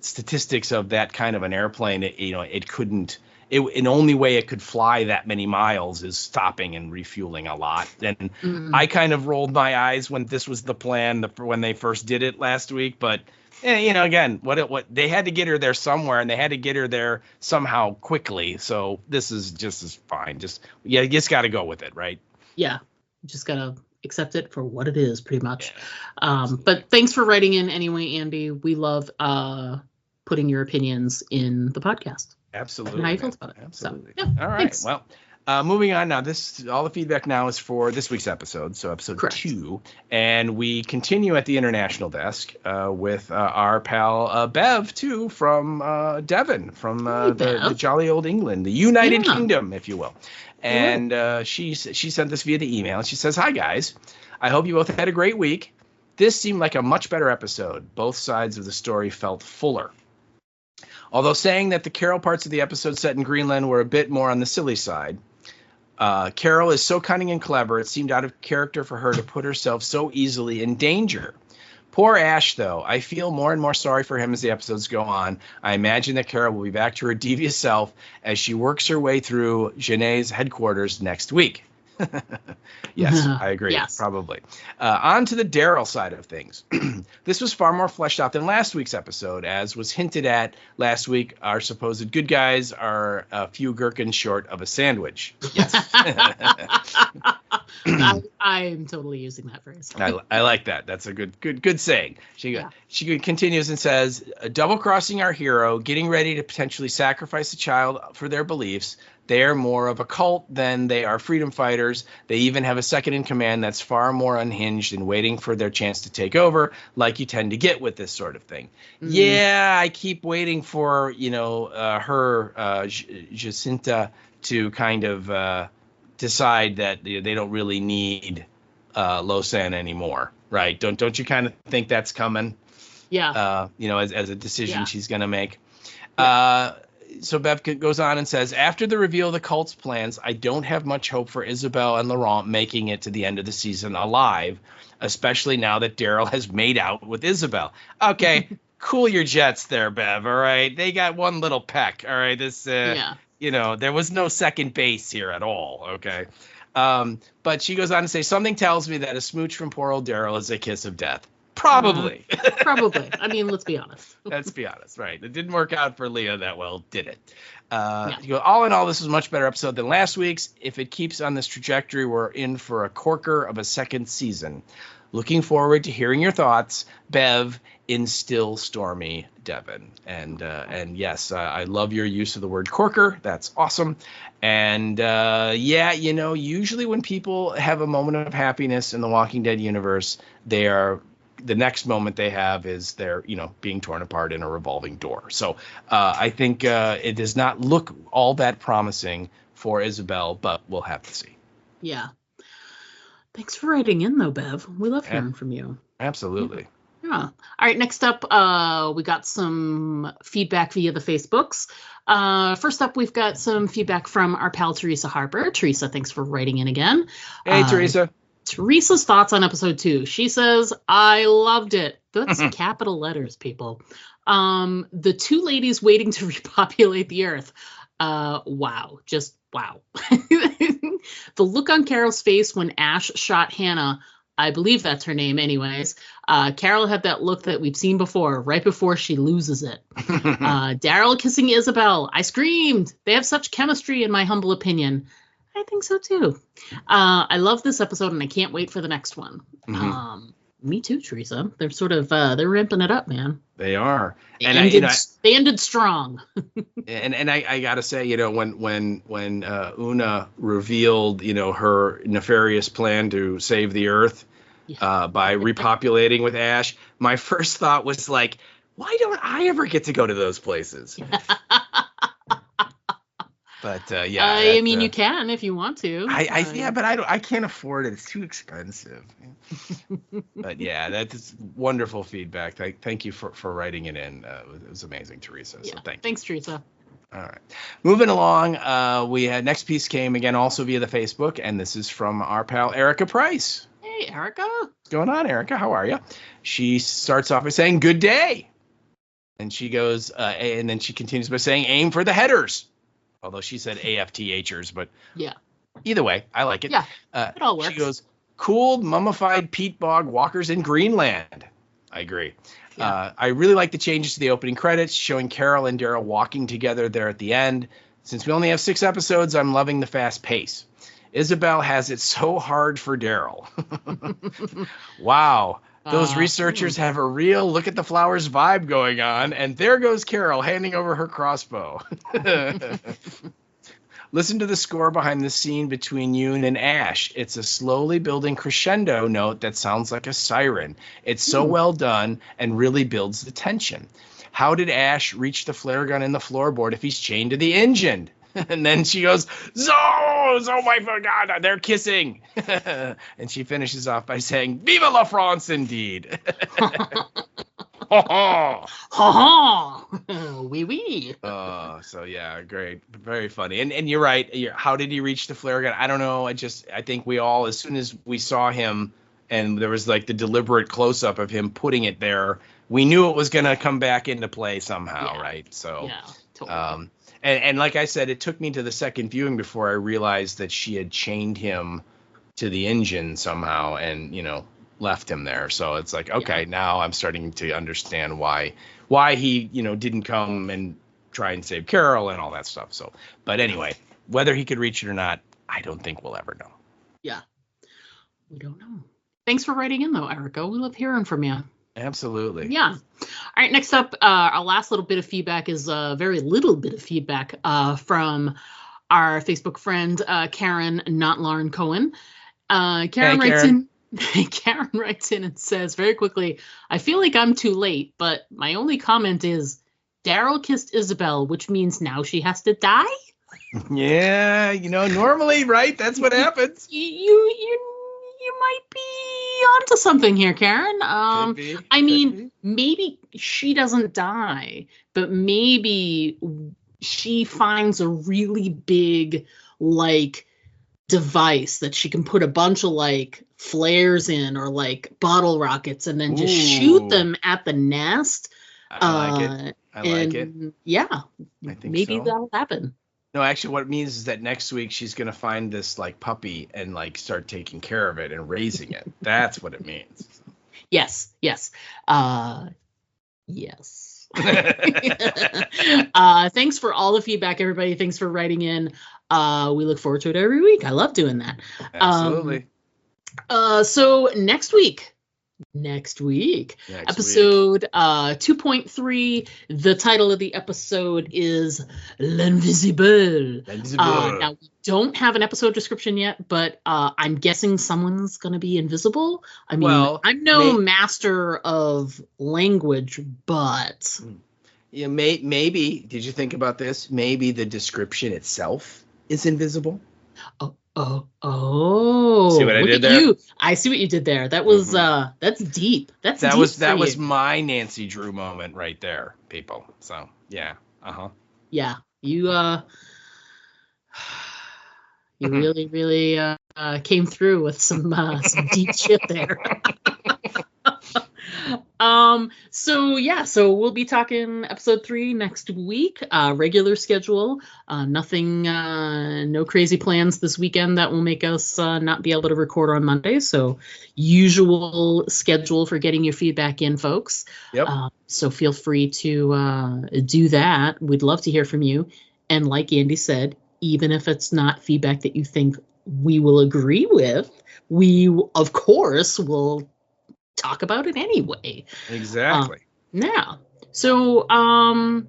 statistics of that kind of an airplane, it couldn't, the only way it could fly that many miles is stopping and refueling a lot. And I kind of rolled my eyes when this was the plan, when they first did it last week, but again, what they had to get her there somewhere, and they had to get her there somehow quickly. So this is just as fine. You just got to go with it, right? Yeah, just gotta accept it for what it is, pretty much. But thanks for writing in anyway, Andy. We love putting your opinions in the podcast. Absolutely. And how you felt about it. Absolutely. So, all right. Thanks. Well. Moving on now, all the feedback now is for this week's episode, so episode Correct. 2, and we continue at the international desk with our pal Bev, too, from Devon, from the jolly old England, the United Kingdom, if you will. And she sent this via the email, and she says, "Hi, guys. I hope you both had a great week. This seemed like a much better episode. Both sides of the story felt fuller. Although saying that the Carol parts of the episode set in Greenland were a bit more on the silly side, Carol is so cunning and clever, it seemed out of character for her to put herself so easily in danger. Poor Ash, though. I feel more and more sorry for him as the episodes go on. I imagine that Carol will be back to her devious self as she works her way through Janae's headquarters next week. Yes, I agree. Yes. Probably. On to the Daryl side of things. This was far more fleshed out than last week's episode. As was hinted at last week, our supposed good guys are a few gherkins short of a sandwich. Yes. I'm totally using that phrase. I like that. That's a good saying. She continues and says, double-crossing our hero, getting ready to potentially sacrifice a child for their beliefs. They are more of a cult than they are freedom fighters. They even have a second in command that's far more unhinged and waiting for their chance to take over, like you tend to get with this sort of thing. Mm-hmm. Yeah, I keep waiting for, Jacinta to kind of decide that they don't really need Losan anymore, right? Don't you kind of think that's coming? Yeah. As a decision she's going to make. So Bev goes on and says, after the reveal of the cult's plans, I don't have much hope for Isabel and Laurent making it to the end of the season alive, especially now that Daryl has made out with Isabel. Okay, cool your jets there, Bev, all right? They got one little peck, all right? There was no second base here at all, okay? But she goes on to say, something tells me that a smooch from poor old Daryl is a kiss of death. Probably. Probably. I mean, let's be honest. Let's be honest, right? It didn't work out for Leah that well, did it? You go, all in all, this was a much better episode than last week's. If it keeps on this trajectory, we're in for a corker of a second season. Looking forward to hearing your thoughts, Bev, in still stormy Devon. And yes, I love your use of the word corker. That's awesome. And usually when people have a moment of happiness in the Walking Dead universe, the next moment they have is they're, being torn apart in a revolving door. So I think it does not look all that promising for Isabel, but we'll have to see. Yeah. Thanks for writing in, though, Bev. We love hearing from you. Absolutely. Yeah. All right. Next up, we got some feedback via the Facebooks. First up, we've got some feedback from our pal Teresa Harper. Teresa, thanks for writing in again. Hey, Teresa. Teresa's thoughts on episode 2. She says, I loved it. That's capital letters, people. The two ladies waiting to repopulate the earth. Wow. Just wow. The look on Carol's face when Ash shot Hannah, I believe that's her name anyways. Carol had that look that we've seen before, right before she loses it. Daryl kissing Isabel. I screamed. They have such chemistry, in my humble opinion. I think so too. I love this episode and I can't wait for the next one. Mm-hmm. Me too, Teresa. They're sort of they're ramping it up, man. They are. They ended strong. and I gotta say, when Una revealed, her nefarious plan to save the Earth by repopulating with Ash, my first thought was like, why don't I ever get to go to those places? But I mean, you can if you want to. But I can't afford it. It's too expensive. But yeah, that's wonderful feedback. Thank you for writing it in. It was amazing, Teresa. So thanks, Teresa. All right, moving along. We had next piece came again also via the Facebook, and this is from our pal Erica Price. Hey, Erica. What's going on, Erica? How are you? She starts off by saying "Good day," and she goes, and then she continues by saying "Aim for the headers." Although she said AFTHers, but either way, I like it. Yeah, it all works. She goes, cooled, mummified peat bog walkers in Greenland. I agree. Yeah. I really like the changes to the opening credits, showing Carol and Daryl walking together there at the end. Since we only have 6 episodes, I'm loving the fast pace. Isabel has it so hard for Daryl. Wow. Those researchers have a real look at the flowers vibe going on, and there goes Carol handing over her crossbow. Listen to the score behind the scene between Yoon and Ash. It's a slowly building crescendo note that sounds like a siren. It's so well done and really builds the tension. How did Ash reach the flare gun in the floorboard if he's chained to the engine? And then she goes, oh my God, they're kissing. And she finishes off by saying, Viva la France, indeed. Ha ha! Wee wee. So yeah, great, very funny. And you're right. How did he reach the flare gun? I don't know. I think we all, as soon as we saw him, and there was like the deliberate close up of him putting it there, we knew it was gonna come back into play somehow, right? So yeah, totally. And like I said, it took me to the second viewing before I realized that she had chained him to the engine somehow, and left him there. So it's like, okay, now I'm starting to understand why he, didn't come and try and save Carol and all that stuff. So, but anyway, whether he could reach it or not, I don't think we'll ever know. Yeah, we don't know. Thanks for writing in though, Erica. We love hearing from you. Absolutely. Yeah. All right. Next up, our last little bit of feedback is a very little bit of feedback from our Facebook friend, Karen, not Lauren Cohen. Karen writes in. Karen writes in and says very quickly, I feel like I'm too late, but my only comment is Daryl kissed Isabel, which means now she has to die? Yeah, normally, right? That's what happens. You might be onto something here, Karen. I mean, maybe she doesn't die, but maybe she finds a really big, device that she can put a bunch of flares in, or bottle rockets, and then just shoot them at the nest. I like it. Yeah, I think maybe so. That'll happen. No, actually, what it means is that next week she's gonna find this puppy and start taking care of it and raising it. That's what it means. Yes. Yes. Thanks for all the feedback, everybody. Thanks for writing in. We look forward to it every week. I love doing that. Absolutely. So next week, episode 2.3. The title of the episode is L'Invisible. Now, we don't have an episode description yet, but I'm guessing someone's going to be invisible. I mean, I'm no master of language, but... Yeah, maybe. Did you think about this? Maybe the description itself is invisible. Oh! See what I did there? I see what you did there. That was that's deep. That was my Nancy Drew moment right there, people. So yeah, yeah. You really, really came through with some deep shit there. So we'll be talking episode 3 next week, regular schedule, nothing, no crazy plans this weekend that will make us not be able to record on Monday. So usual schedule for getting your feedback in, folks. Yep. So feel free to do that. We'd love to hear from you. And like Andy said, even if it's not feedback that you think we will agree with, we of course will talk about it anyway. Exactly. Yeah. So I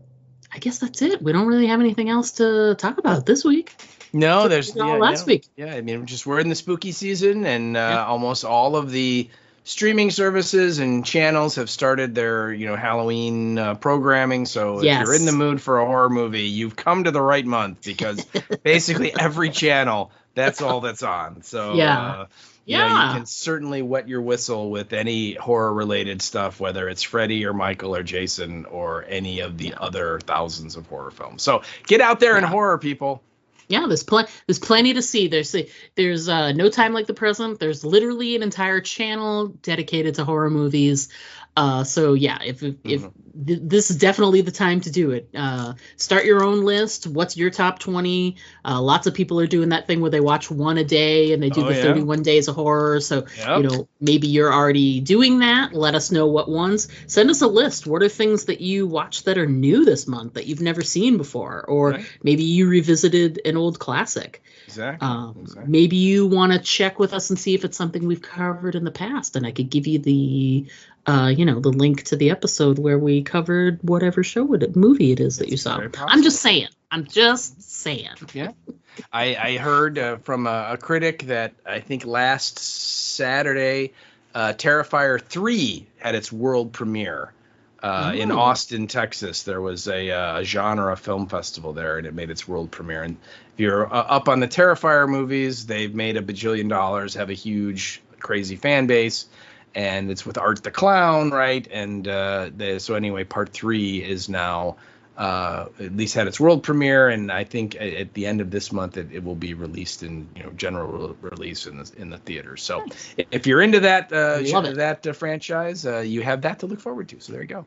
guess that's it. We don't really have anything else to talk about this week. No, there's last week. Yeah, I mean, we're in the spooky season, and almost all of the streaming services and channels have started their Halloween programming. So if you're in the mood for a horror movie, you've come to the right month, because basically every channel, that's all that's on. So you can certainly wet your whistle with any horror-related stuff, whether it's Freddy or Michael or Jason or any of the other thousands of horror films. So get out there and horror, people. Yeah, there's plenty to see. There's No Time Like the Present. There's literally an entire channel dedicated to horror movies. So yeah, if this is definitely the time to do it. Start your own list. What's your top 20? Lots of people are doing that thing where they watch one a day and they do 31 days of horror. So, maybe you're already doing that. Let us know what ones. Send us a list. What are things that you watched that are new this month that you've never seen before? Or maybe you revisited an old classic. Exactly. Maybe you want to check with us and see if it's something we've covered in the past, and I could give you the the link to the episode where we covered whatever movie it is that you saw. I'm just saying. Yeah. I heard from a critic that I think last Saturday, Terrifier 3 had its world premiere in Austin, Texas. There was a genre film festival there, and it made its world premiere. And if you're up on the Terrifier movies, they've made $1 bajillion, have a huge, crazy fan base. and it's with Art the Clown, right? And so anyway, part 3 is now at least had its world premiere, and I think at the end of this month it will be released in general release in the theaters. So if you're into that franchise, you have that to look forward to. So there you go.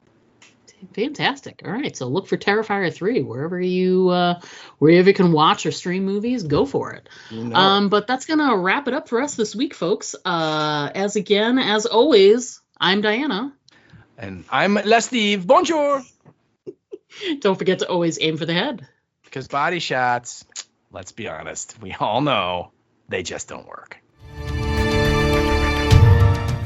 Fantastic. All right, so look for Terrifier 3 wherever you can watch or stream movies. Go for it. But that's gonna wrap it up for us this week, folks. As always, I'm Diana, and I'm Les Steve. Bonjour. Don't forget to always aim for the head, because body shots, let's be honest, we all know they just don't work.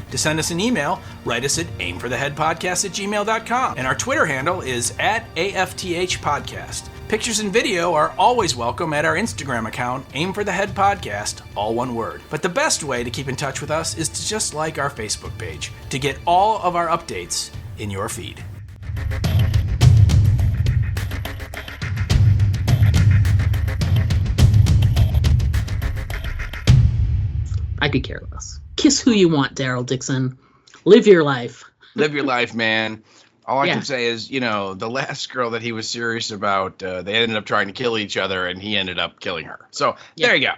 To send us an email, write us at aimfortheheadpodcast@gmail.com. And our Twitter handle is @AFTHpodcast. Pictures and video are always welcome at our Instagram account, Aim for the Head Podcast, all one word. But the best way to keep in touch with us is to just like our Facebook page to get all of our updates in your feed. I could care less. Kiss who you want, Daryl Dixon. Live your life. Live your life, man. All I can say is, the last girl that he was serious about, they ended up trying to kill each other, and he ended up killing her. So there you go.